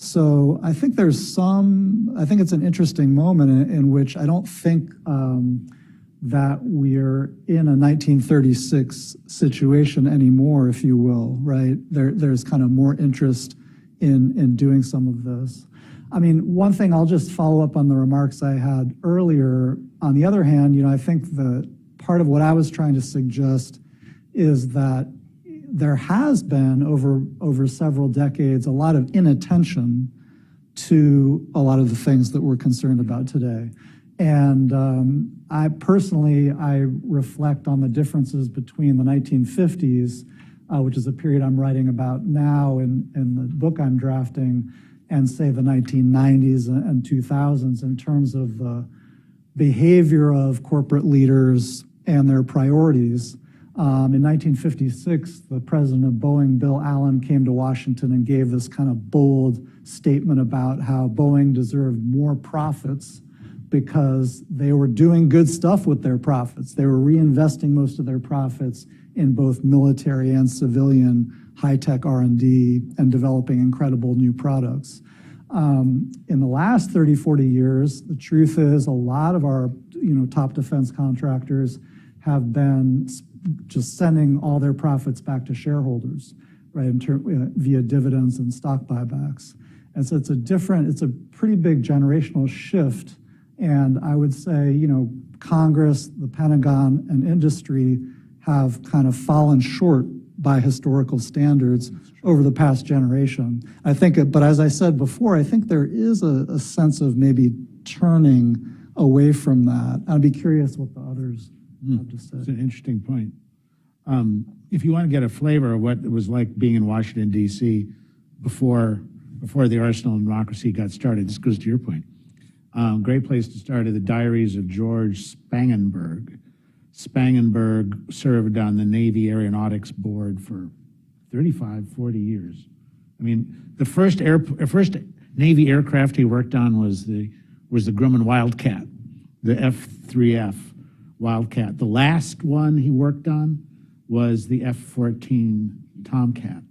So I think it's an interesting moment in which I don't think that we're in a 1936 situation anymore, if you will, right? There's kind of more interest in doing some of this. I mean, one thing, I'll just follow up on the remarks I had earlier. On the other hand, I think the part of what I was trying to suggest is that there has been over several decades a lot of inattention to a lot of the things that we're concerned about today. And I reflect on the differences between the 1950s, which is a period I'm writing about now in the book I'm drafting, and say the 1990s and 2000s in terms of the behavior of corporate leaders and their priorities. In 1956, the president of Boeing, Bill Allen, came to Washington and gave this kind of bold statement about how Boeing deserved more profits because they were doing good stuff with their profits. They were reinvesting most of their profits in both military and civilian high-tech R&D and developing incredible new products. In the last 30, 40 years, the truth is a lot of our top defense contractors have been just sending all their profits back to shareholders, right, via dividends and stock buybacks. And so it's a pretty big generational shift. And I would say, Congress, the Pentagon, and industry have kind of fallen short by historical standards over the past generation. I think, but as I said before, I think there is a sense of maybe turning away from that. I'd be curious what the others have to say. It's an interesting point. If you want to get a flavor of what it was like being in Washington, D.C. before the arsenal of democracy got started, this goes to your point. Great place to start are the diaries of George Spangenberg. Spangenberg served on the Navy Aeronautics Board for 35, 40 years. I mean, the first Navy aircraft he worked on was the Grumman Wildcat, the F-3F, Wildcat. The last one he worked on was the F-14 Tomcat.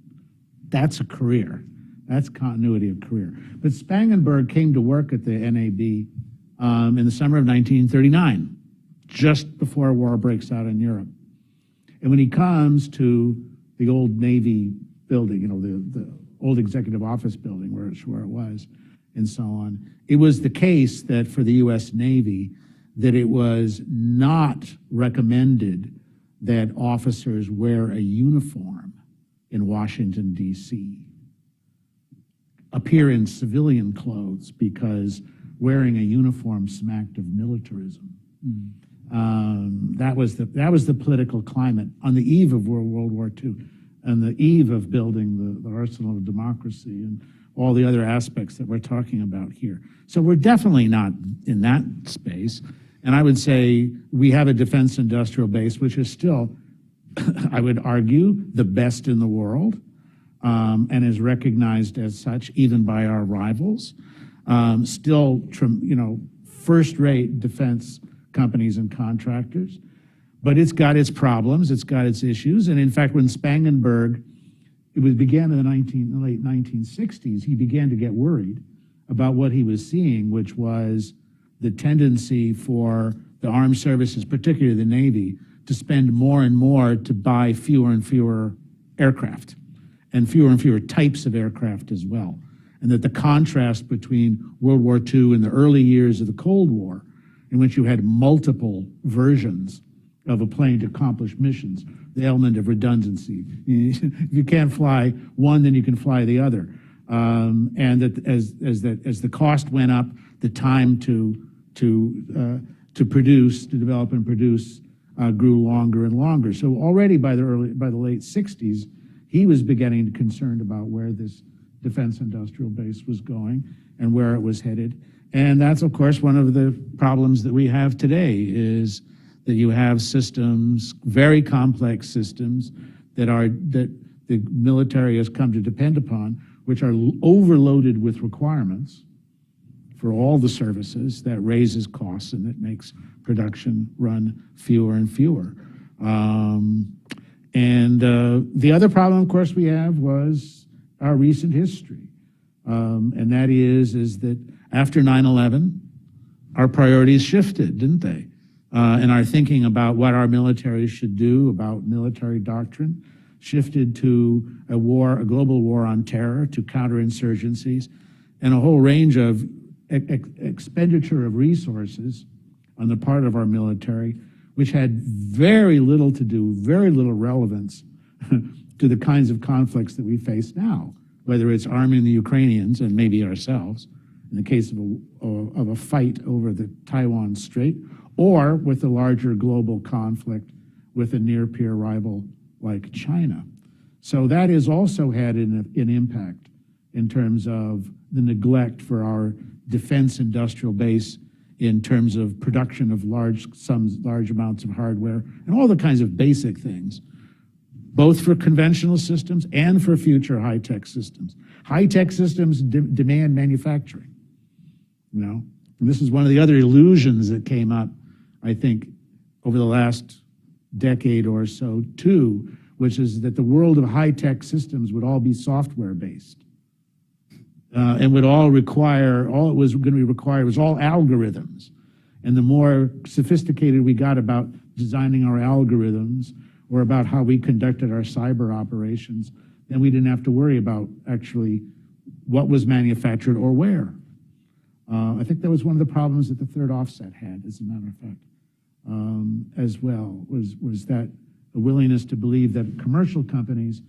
That's a career. That's continuity of career. But Spangenberg came to work at the NAB in the summer of 1939, just before war breaks out in Europe. And when he comes to the old Navy building, the old executive office building where it was, and so on, it was the case that for the U.S. Navy, that it was not recommended that officers wear a uniform in Washington, D.C., appear in civilian clothes, because wearing a uniform smacked of militarism. That was the political climate on the eve of World War II, and the eve of building the arsenal of democracy and all the other aspects that we're talking about here. So we're definitely not in that space. And I would say we have a defense industrial base, which is still, I would argue, the best in the world, and is recognized as such even by our rivals. Still, first-rate defense companies and contractors. But it's got its problems, it's got its issues. And in fact, when Spangenberg, began in the late 1960s, he began to get worried about what he was seeing, which was the tendency for the armed services, particularly the Navy, to spend more and more to buy fewer and fewer aircraft and fewer types of aircraft as well. And that the contrast between World War II and the early years of the Cold War, in which you had multiple versions of a plane to accomplish missions, the element of redundancy. If you can't fly one, then you can fly the other. And that as the cost went up, the time to develop and produce grew longer and longer. So already by the late 60s, he was beginning to concerned about where this defense industrial base was going and where it was headed. And that's, of course, one of the problems that we have today, is that you have systems, very complex systems, that the military has come to depend upon, which are overloaded with requirements for all the services. That raises costs and that makes production run fewer and fewer. The other problem, of course, we have was our recent history. And that is that after 9/11, our priorities shifted, didn't they? And our thinking about what our military should do, about military doctrine, shifted to a global war on terror, to counterinsurgencies, and a whole range of expenditure of resources on the part of our military, which had very little relevance to the kinds of conflicts that we face now, whether it's arming the Ukrainians and maybe ourselves, in the case of a fight over the Taiwan Strait, or with a larger global conflict with a near-peer rival like China. So that has also had an impact in terms of the neglect for our defense industrial base in terms of production of large amounts of hardware and all the kinds of basic things, both for conventional systems and for future high-tech systems. High-tech systems demand manufacturing, And this is one of the other illusions that came up, I think, over the last decade or so too, which is that the world of high-tech systems would all be software-based. And would all it was going to be required was all algorithms. And the more sophisticated we got about designing our algorithms, or about how we conducted our cyber operations, then we didn't have to worry about actually what was manufactured or where. I think that was one of the problems that the third offset had, as a matter of fact, as well, was that a willingness to believe that commercial companies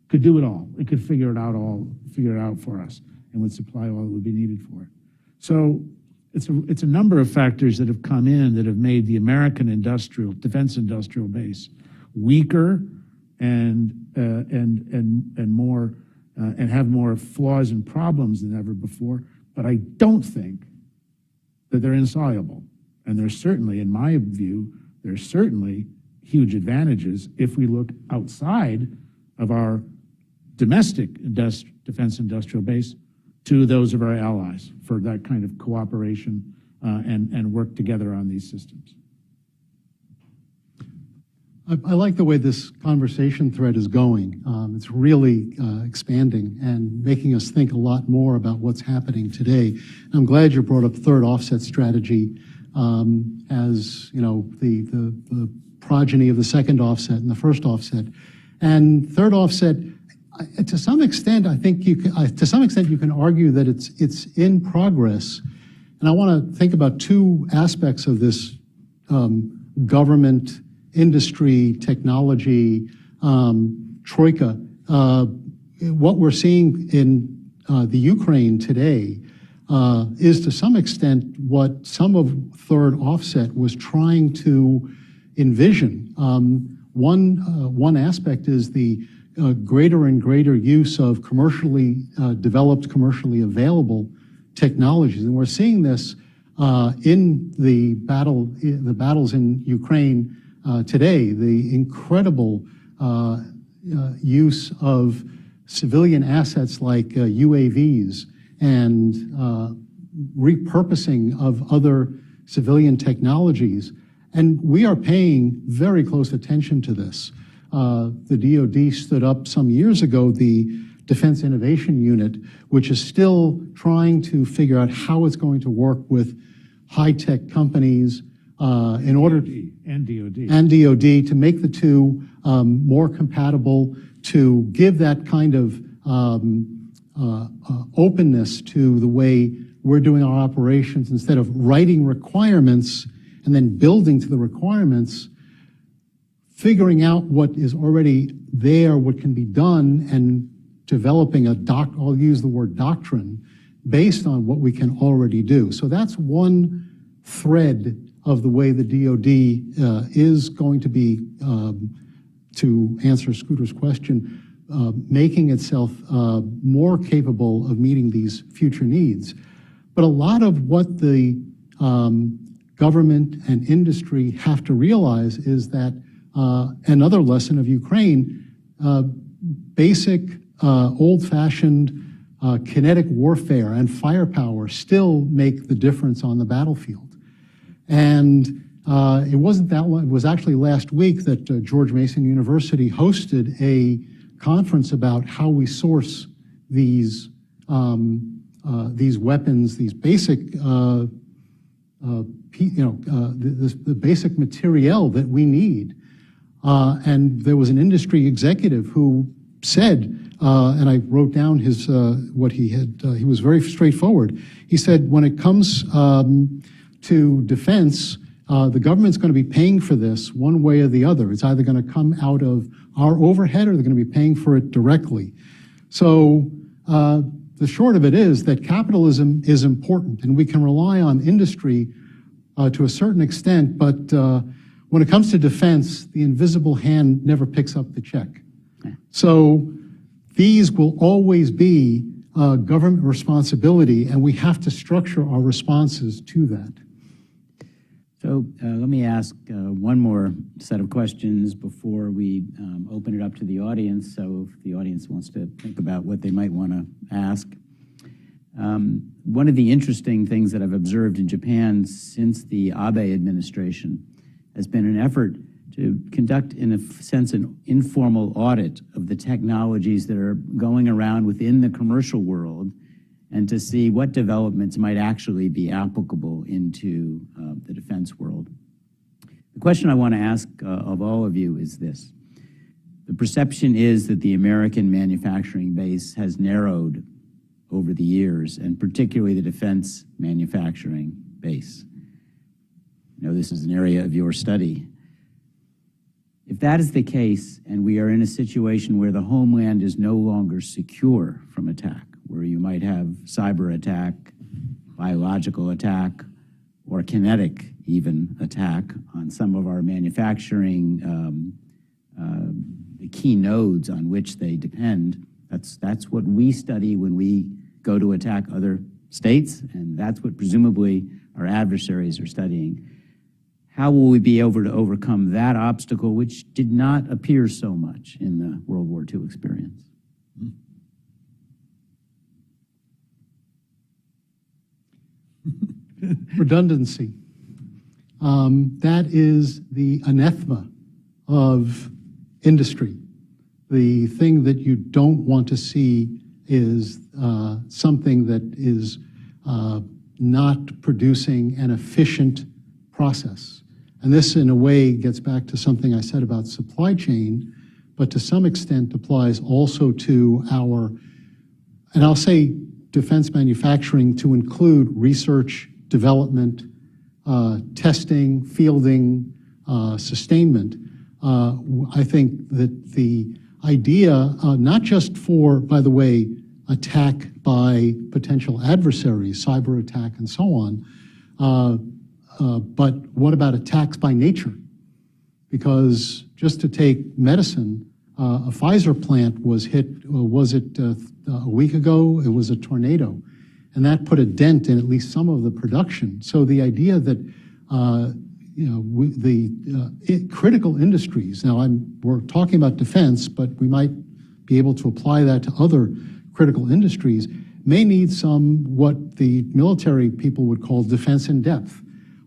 could do it all. It could figure it out for us, and would supply all that would be needed for it. So it's a number of factors that have come in that have made the American defense industrial base weaker and have more flaws and problems than ever before. But I don't think that they're insoluble. And there's certainly, in my view, there's certainly huge advantages if we look outside of our domestic defense industrial base to those of our allies for that kind of cooperation and work together on these systems. I like the way this conversation thread is going. It's really expanding and making us think a lot more about what's happening today. I'm glad you brought up third offset strategy as the progeny of the second offset and the first offset. And third offset, to some extent, I think you can argue that it's in progress. And I want to think about two aspects of this government, industry, technology, troika. What we're seeing in the Ukraine today is to some extent what some of third offset was trying to envision. One aspect is the greater and greater use of commercially developed, commercially available technologies. And we're seeing this in the battles in Ukraine today, the incredible use of civilian assets like UAVs and repurposing of other civilian technologies. And we are paying very close attention to this. The DoD stood up some years ago the Defense Innovation Unit, which is still trying to figure out how it's going to work with high-tech companies in order to, and DoD to make the two more compatible, to give that kind of openness to the way we're doing our operations. Instead of writing requirements and then building to the requirements, figuring out what is already there, what can be done, and developing I'll use the word doctrine, based on what we can already do. So that's one thread of the way the DoD is going to be, to answer Scooter's question, making itself more capable of meeting these future needs. But a lot of what the government and industry have to realize is that another lesson of Ukraine, basic old-fashioned kinetic warfare and firepower still make the difference on the battlefield. And it wasn't that long, it was actually last week that George Mason University hosted a conference about how we source these weapons, these basic, the basic materiel that we need. And there was an industry executive who said, and I wrote down his what he had. He was very straightforward. He said, when it comes to defense, the government's going to be paying for this one way or the other. It's either going to come out of our overhead or they're going to be paying for it directly. So the short of it is that capitalism is important, and we can rely on industry to a certain extent, but when it comes to defense, the invisible hand never picks up the check. So these will always be government responsibility, and we have to structure our responses to that. So let me ask one more set of questions before we open it up to the audience. So if the audience wants to think about what they might want to ask. One of the interesting things that I've observed in Japan since the Abe administration has been an effort to conduct, in a sense, an informal audit of the technologies that are going around within the commercial world, and to see what developments might actually be applicable into the defense world. The question I want to ask of all of you is this. The perception is that the American manufacturing base has narrowed over the years, and particularly the defense manufacturing base. I know this is an area of your study. If that is the case, and we are in a situation where the homeland is no longer secure from attack, where you might have cyber attack, biological attack, or kinetic even attack on some of our manufacturing, the key nodes on which they depend. That's what we study when we go to attack other states, and that's what presumably our adversaries are studying. How will we be able to overcome that obstacle, which did not appear so much in the World War II experience? Redundancy. That is the anathema of industry. The thing that you don't want to see is something that is not producing an efficient process. And this, in a way, gets back to something I said about supply chain, but to some extent applies also to our, and I'll say defense manufacturing to include research, development, testing, fielding, sustainment. I think that the idea, not just for, by the way, attack by potential adversaries, cyber attack and so on, but what about attacks by nature? Because just to take medicine, a Pfizer plant was hit, was it a week ago? It was a tornado. And that put a dent in at least some of the production. So the idea that, critical industries, now we're talking about defense, but we might be able to apply that to other critical industries, may need some, what the military people would call defense in depth.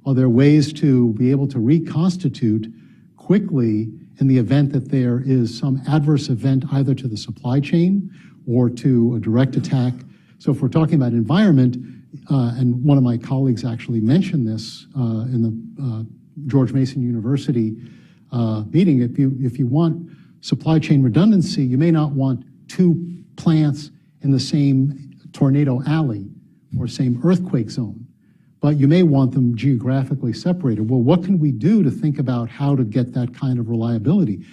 Are there ways to be able to reconstitute quickly in the event that there is some adverse event either to the supply chain or to a direct attack? So if we're talking about environment, and one of my colleagues actually mentioned this in the George Mason University meeting, if you want supply chain redundancy, you may not want two plants in the same tornado alley or same earthquake zone, but you may want them geographically separated. Well, what can we do to think about how to get that kind of reliability?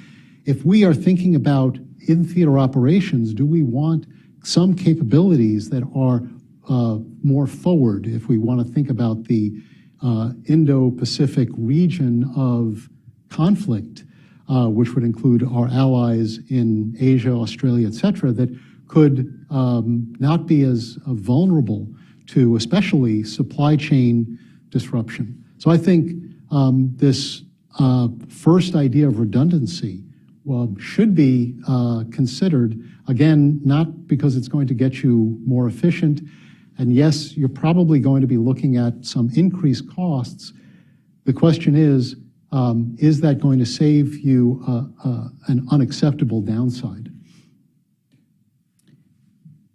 If we are thinking about in-theater operations, do we want some capabilities that are more forward, if we want to think about the Indo-Pacific region of conflict, which would include our allies in Asia, Australia, et cetera, that could not be as vulnerable to especially supply chain disruption. So I think this first idea of redundancy should be considered, again, not because it's going to get you more efficient, and yes, you're probably going to be looking at some increased costs. The question is that going to save you an unacceptable downside?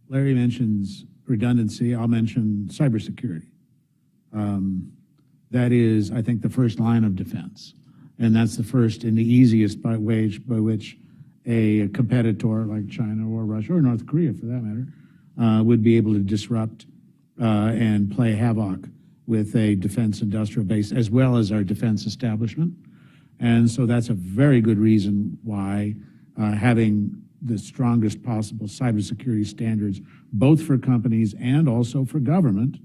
Larry mentions redundancy. I'll mention cybersecurity. That is, I think, the first line of defense. And that's the first and the easiest by which a competitor like China or Russia or North Korea, for that matter, would be able to disrupt and play havoc with a defense industrial base as well as our defense establishment. And so that's a very good reason why having the strongest possible cybersecurity standards, both for companies and also for government,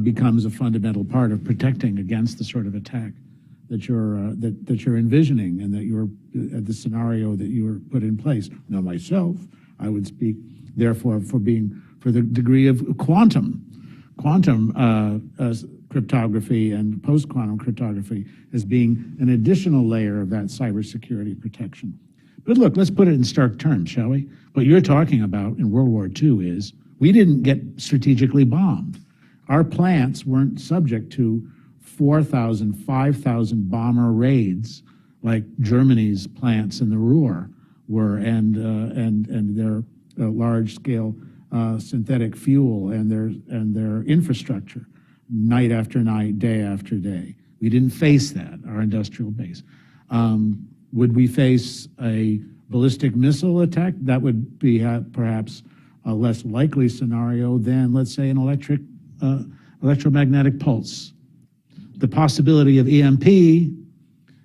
becomes a fundamental part of protecting against the sort of attack that you're envisioning and that you're the scenario that you were put in place. Now, myself, I would speak therefore for the degree of quantum cryptography and post-quantum cryptography as being an additional layer of that cybersecurity protection. But look, let's put it in stark terms, shall we? What you're talking about in World War II is we didn't get strategically bombed. Our plants weren't subject to 4,000, 5,000 bomber raids like Germany's plants in the Ruhr were, and their large-scale synthetic fuel and their infrastructure, night after night, day after day. We didn't face that, our industrial base. Would we face a ballistic missile attack? That would be perhaps a less likely scenario than, let's say, an electromagnetic pulse. The possibility of EMP,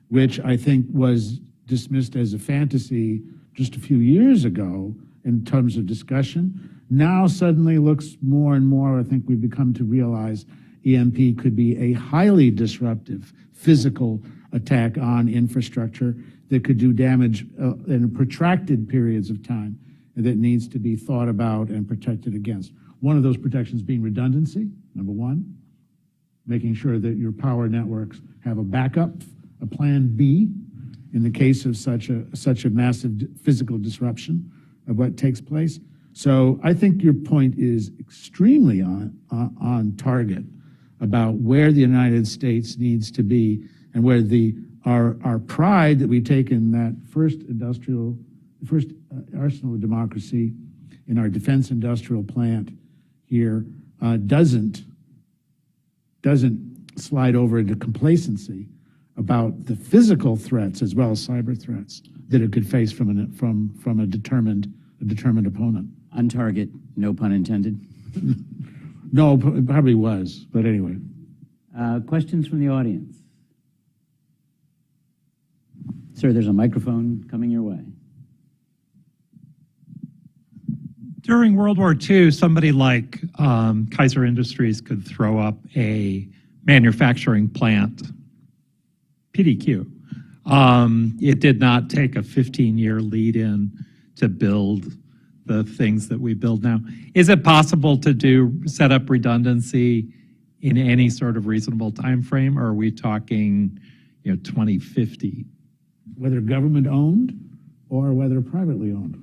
which I think was dismissed as a fantasy just a few years ago in terms of discussion, now suddenly looks more and more, I think we've become to realize EMP could be a highly disruptive physical attack on infrastructure that could do damage in protracted periods of time that needs to be thought about and protected against. One of those protections being redundancy, number one, making sure that your power networks have a backup, a plan B, in the case of such a massive physical disruption of what takes place. So I think your point is extremely on target about where the United States needs to be and where the our pride that we take in that first arsenal of democracy in our defense industrial plant here doesn't slide over into complacency about the physical threats as well as cyber threats that it could face from a determined opponent. On target, no pun intended. No, it probably was, but anyway. Questions from the audience? Sir, there's a microphone coming your way. During World War II, somebody like Kaiser Industries could throw up a manufacturing plant, PDQ. It did not take a 15-year lead-in to build the things that we build now. Is it possible to set up redundancy in any sort of reasonable time frame, or are we talking 2050? Whether government owned or whether privately owned?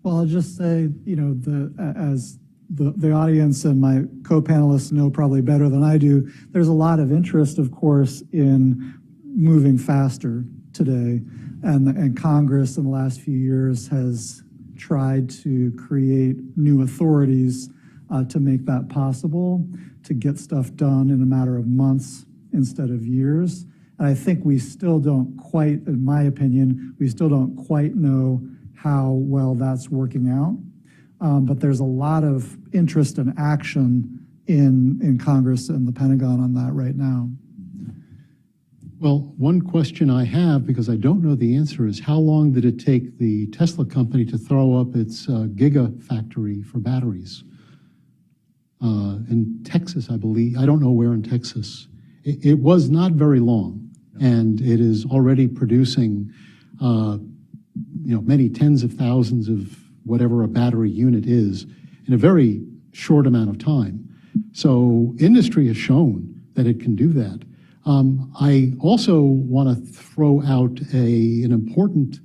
Well, I'll just say, as the audience and my co-panelists know probably better than I do, there's a lot of interest, of course, in moving faster today. And Congress in the last few years has tried to create new authorities to make that possible, to get stuff done in a matter of months instead of years. And I think we still don't quite, in my opinion, we still don't quite know how well that's working out. But there's a lot of interest and action in Congress and the Pentagon on that right now. Well, one question I have, because I don't know the answer, is how long did it take the Tesla company to throw up its gigafactory for batteries? In Texas, I believe. I don't know where in Texas. It was not very long, and it is already producing many tens of thousands of whatever a battery unit is in a very short amount of time. So industry has shown that it can do that. I also want to throw out an important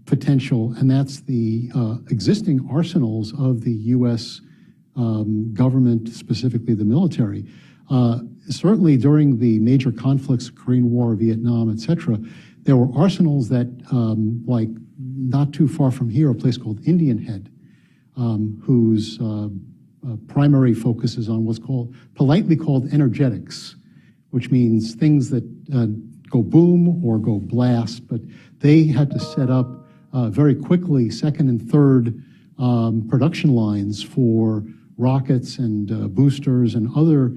potential, and that's the existing arsenals of the U.S. Government, specifically the military. Certainly during the major conflicts, Korean War, Vietnam, et cetera, there were arsenals that, like not too far from here, a place called Indian Head, whose primary focus is on what's politely called energetics, which means things that go boom or go blast, but they had to set up very quickly second and third production lines for rockets and boosters and other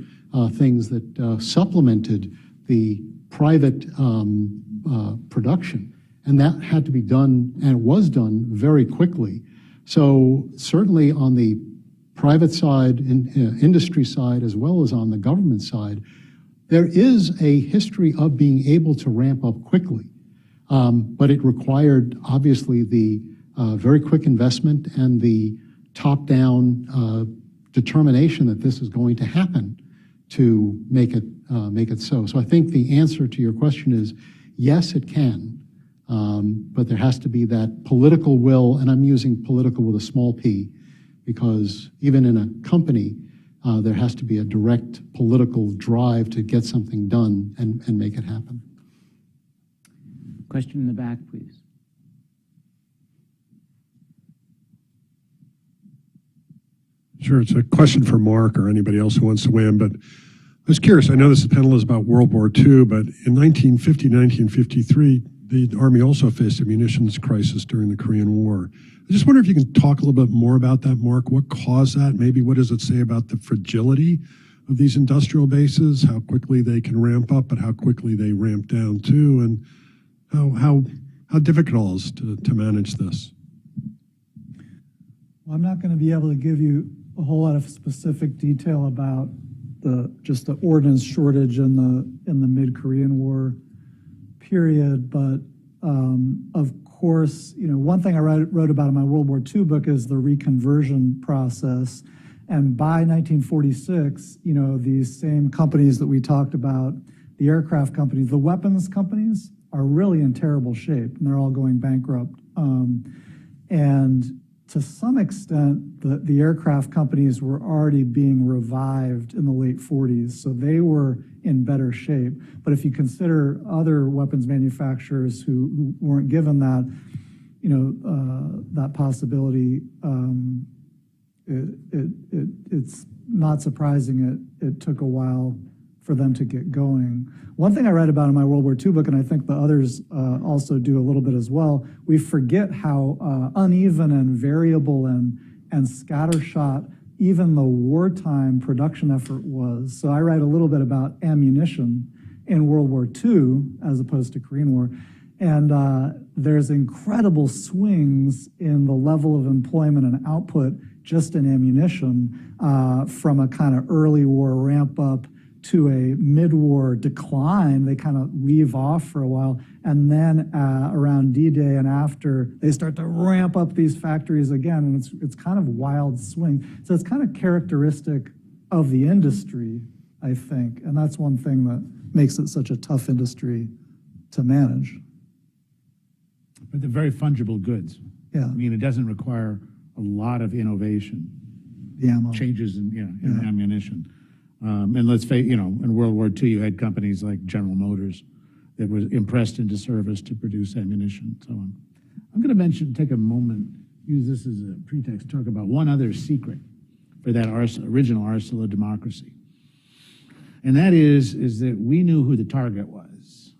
things that supplemented the private production. And that had to be done, and it was done very quickly. So certainly on the private side, industry side, as well as on the government side, there is a history of being able to ramp up quickly. But it required, obviously, the very quick investment and the top-down determination that this is going to happen to make it so. So I think the answer to your question is, yes, it can. But there has to be that political will, and I'm using political with a small p, because even in a company, there has to be a direct political drive to get something done and make it happen. Question in the back, please. Sure, it's a question for Mark or anybody else who wants to weigh in, but I was curious. I know this panel is about World War II, but in 1950, 1953, the Army also faced a munitions crisis during the Korean War. I just wonder if you can talk a little bit more about that, Mark. What caused that? Maybe what does it say about the fragility of these industrial bases, how quickly they can ramp up, but how quickly they ramp down too, and how difficult it is to manage this? Well, I'm not going to be able to give you a whole lot of specific detail about just the ordnance shortage in the mid-Korean War period, but of course, one thing I wrote about in my World War II book is the reconversion process. And by 1946, these same companies that we talked about, the aircraft companies, the weapons companies, are really in terrible shape, and they're all going bankrupt. And to some extent, the aircraft companies were already being revived in the late 40s, so they were in better shape. But if you consider other weapons manufacturers who weren't given that, that possibility, it's not surprising it took a while for them to get going. One thing I read about in my World War II book, and I think the others also do a little bit as well, we forget how uneven and variable and scattershot even the wartime production effort was. So I write a little bit about ammunition in World War II as opposed to Korean War. And there's incredible swings in the level of employment and output just in ammunition from a kind of early war ramp up to a mid-war decline. They kind of leave off for a while, and then around D-Day and after, they start to ramp up these factories again, and it's kind of wild swing. So it's kind of characteristic of the industry, I think, and that's one thing that makes it such a tough industry to manage. But they're very fungible goods. Yeah. I mean, it doesn't require a lot of innovation. The ammo. Changes in ammunition. And let's face, in World War II, you had companies like General Motors that was impressed into service to produce ammunition and so on. I'm going to take a moment, use this as a pretext to talk about one other secret for that original arsenal of democracy. And that is that we knew who the target was,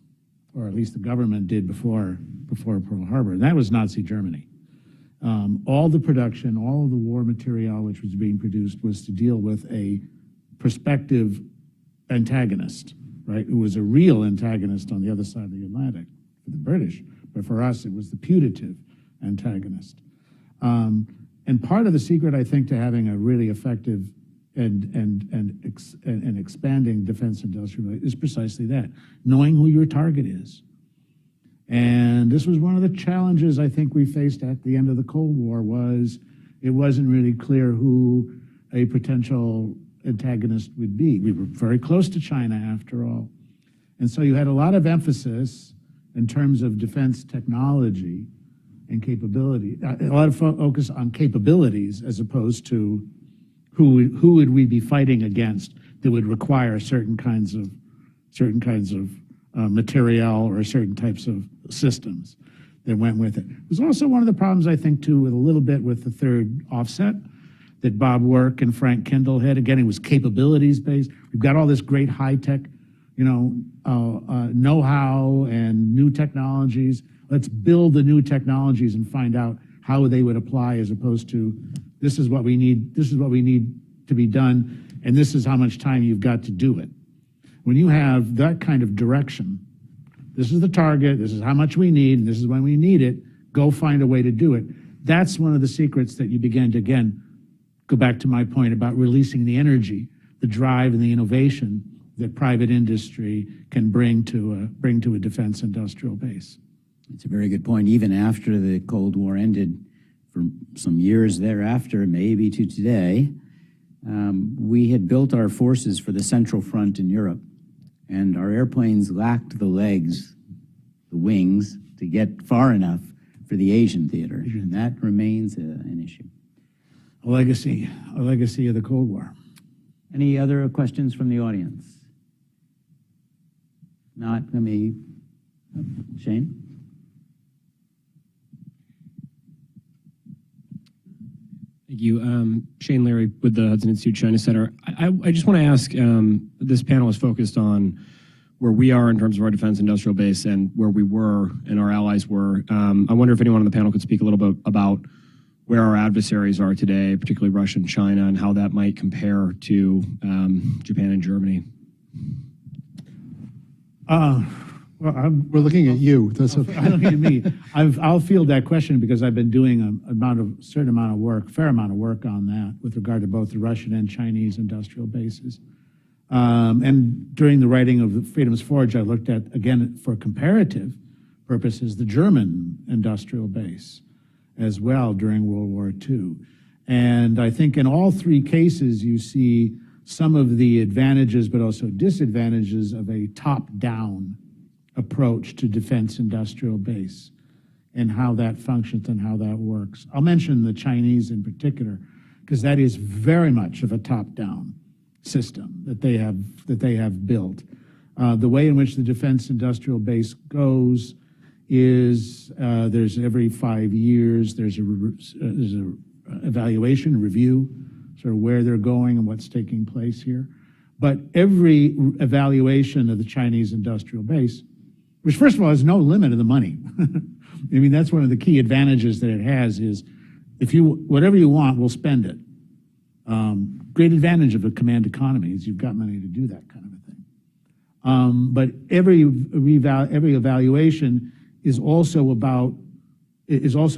or at least the government did before Pearl Harbor, and that was Nazi Germany. All the production, all of the war material which was being produced was to deal with a prospective antagonist, right? It was a real antagonist on the other side of the Atlantic for the British, but for us it was the putative antagonist. And part of the secret, I think, to having a really effective and expanding defense industrial is precisely that, knowing who your target is. And this was one of the challenges I think we faced at the end of the Cold War was it wasn't really clear who a potential antagonist would be. We were very close to China, after all. And so you had a lot of emphasis in terms of defense technology and capability, a lot of focus on capabilities as opposed to who would we be fighting against that would require certain kinds of material or certain types of systems that went with it. It was also one of the problems, I think, too, with a little bit with the third offset that Bob Work and Frank Kendall had. Again, it was capabilities-based. We've got all this great high-tech, know-how and new technologies. Let's build the new technologies and find out how they would apply as opposed to this is what we need to be done, and this is how much time you've got to do it. When you have that kind of direction, this is the target, this is how much we need, and this is when we need it, go find a way to do it. That's one of the secrets that you begin to, again, go back to my point about releasing the energy, the drive and the innovation that private industry can bring to a defense industrial base. It's a very good point. Even after the Cold War ended, for some years thereafter, maybe to today, we had built our forces for the Central Front in Europe, and our airplanes lacked the legs, the wings, to get far enough for the Asian theater, and that remains an issue. A legacy of the Cold War. Any other questions from the audience? Not, Shane? Thank you. Shane Larrie with the Hudson Institute China Center. I just want to ask, this panel is focused on where we are in terms of our defense industrial base and where we were and our allies were. I wonder if anyone on the panel could speak a little bit about where our adversaries are today, particularly Russia and China, and how that might compare to Japan and Germany. We're looking at you. That's I don't mean me. I'll field that question because I've been doing a fair amount of work on that with regard to both the Russian and Chinese industrial bases. And during the writing of Freedom's Forge, I looked at, again, for comparative purposes, the German industrial base as well during World War II. And I think in all three cases, you see some of the advantages, but also disadvantages of a top-down approach to defense industrial base. and how that functions and how that works. I'll mention the Chinese in particular, because that is very much of a top-down system that they have built. The way in which the defense industrial base goes is there's every 5 years, there's a evaluation, review, sort of where they're going and what's taking place here. But every evaluation of the Chinese industrial base, which first of all has no limit of the money. I mean, that's one of the key advantages that it has is whatever you want, we'll spend it. Great advantage of a command economy is you've got money to do that kind of a thing. But every evaluation is also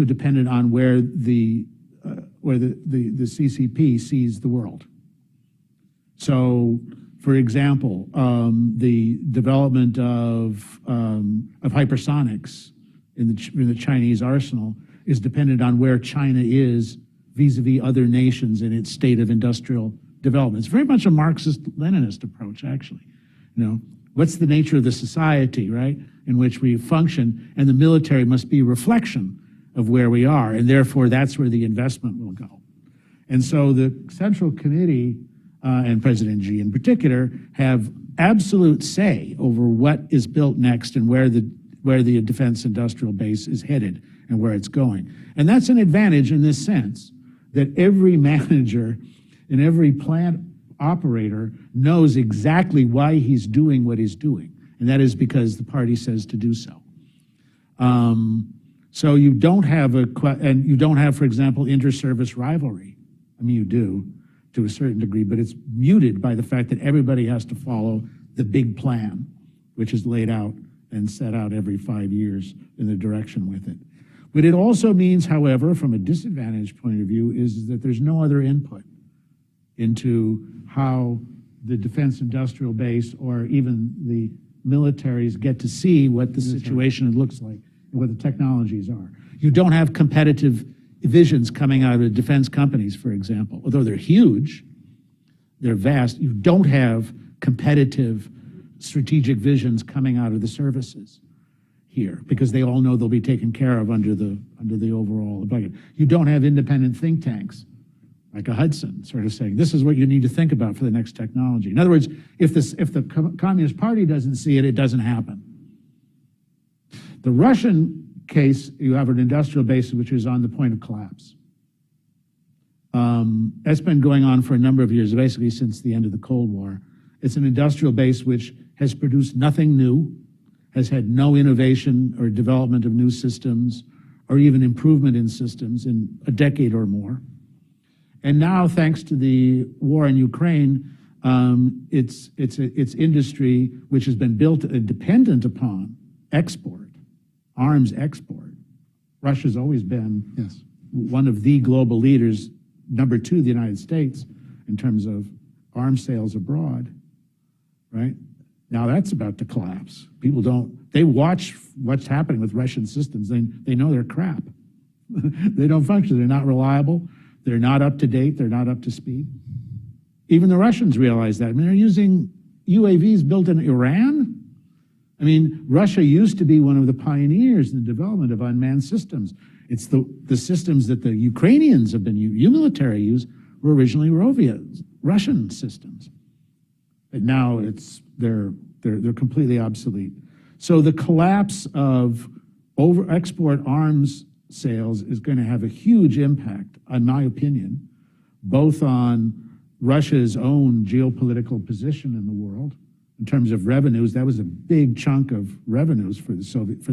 dependent on where the CCP sees the world. So, for example, the development of hypersonics in the Chinese arsenal is dependent on where China is vis-a-vis other nations in its state of industrial development. It's very much a Marxist-Leninist approach, actually. You know, what's the nature of the society, right, in which we function, and the military must be a reflection of where we are, and therefore that's where the investment will go. And so the Central Committee and President Xi in particular have absolute say over what is built next and where the defense industrial base is headed and where it's going. And that's an advantage in this sense, that every manager and every plant operator knows exactly why he's doing what he's doing. And that is because the party says to do so. So you don't have for example, inter-service rivalry. I mean, you do to a certain degree, but it's muted by the fact that everybody has to follow the big plan, which is laid out and set out every 5 years in the direction with it. But it also means, however, from a disadvantage point of view, is that there's no other input into how the defense industrial base or even the militaries get to see what the situation looks like and what the technologies are. You don't have competitive visions coming out of defense companies, for example. Although they're huge, they're vast, you don't have competitive strategic visions coming out of the services here, because they all know they'll be taken care of under the overall budget. You don't have independent think tanks like a Hudson sort of saying, this is what you need to think about for the next technology. In other words, if the Communist Party doesn't see it, it doesn't happen. The Russian case, you have an industrial base which is on the point of collapse. That's been going on for a number of years, basically since the end of the Cold War. It's an industrial base which has produced nothing new, has had no innovation or development of new systems or even improvement in systems in a decade or more. And now, thanks to the war in Ukraine, its industry, which has been built dependent upon export, arms export. Russia's always been one of the global leaders, number 2, the United States, in terms of arms sales abroad, right? Now that's about to collapse. People they watch what's happening with Russian systems. They know they're crap. They don't function. They're not reliable. They're not up to date. They're not up to speed. Even the Russians realize that. I mean, they're using UAVs built in Iran. I mean, Russia used to be one of the pioneers in the development of unmanned systems. It's the systems that the Ukrainians have been military use were originally Russian systems. But now they're completely obsolete. So the collapse of export arms sales is going to have a huge impact, in my opinion, both on Russia's own geopolitical position in the world in terms of revenues. That was a big chunk of revenues for the Soviet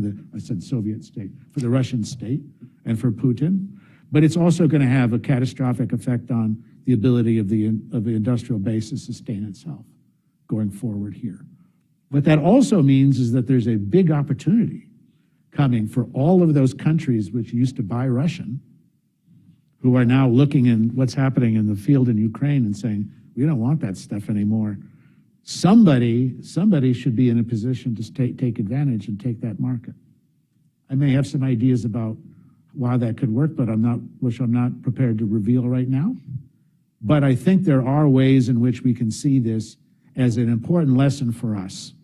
state, for the Russian state, and for Putin. But it's also going to have a catastrophic effect on the ability of the industrial base to sustain itself going forward here. What that also means is that there's a big opportunity coming for all of those countries which used to buy Russian, who are now looking at what's happening in the field in Ukraine and saying, we don't want that stuff anymore. Somebody should be in a position to take advantage and take that market. I may have some ideas about why that could work, but I'm not prepared to reveal right now. But I think there are ways in which we can see this as an important lesson for us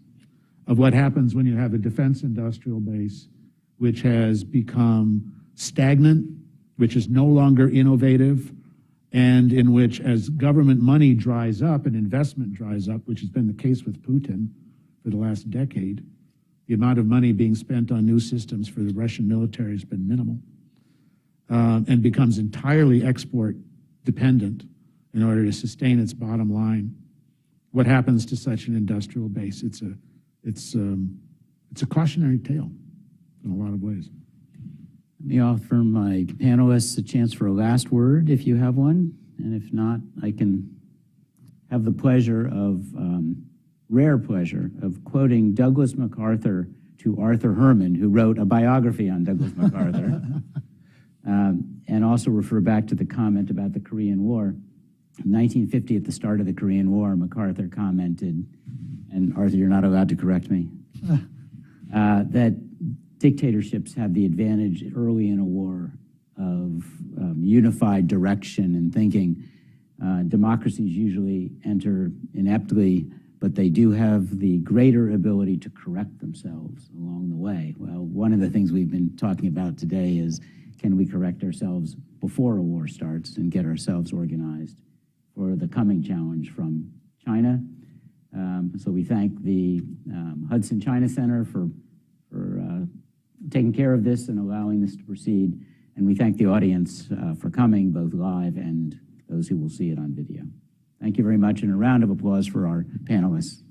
of what happens when you have a defense industrial base which has become stagnant, which is no longer innovative, and in which, as government money dries up and investment dries up, which has been the case with Putin for the last decade, the amount of money being spent on new systems for the Russian military has been minimal, and becomes entirely export dependent in order to sustain its bottom line. What happens to such an industrial base? It's a cautionary tale in a lot of ways. Let me offer my panelists a chance for a last word, if you have one, and if not, I can have the pleasure of, rare pleasure, of quoting Douglas MacArthur to Arthur Herman, who wrote a biography on Douglas MacArthur, and also refer back to the comment about the Korean War. In 1950, at the start of the Korean War, MacArthur commented, and Arthur, you're not allowed to correct me, that dictatorships have the advantage early in a war of unified direction and thinking. Democracies usually enter ineptly, but they do have the greater ability to correct themselves along the way. Well, one of the things we've been talking about today is, can we correct ourselves before a war starts and get ourselves organized for the coming challenge from China? So we thank the Hudson China Center for taking care of this and allowing this to proceed. And we thank the audience for coming, both live and those who will see it on video. Thank you very much, and a round of applause for our panelists.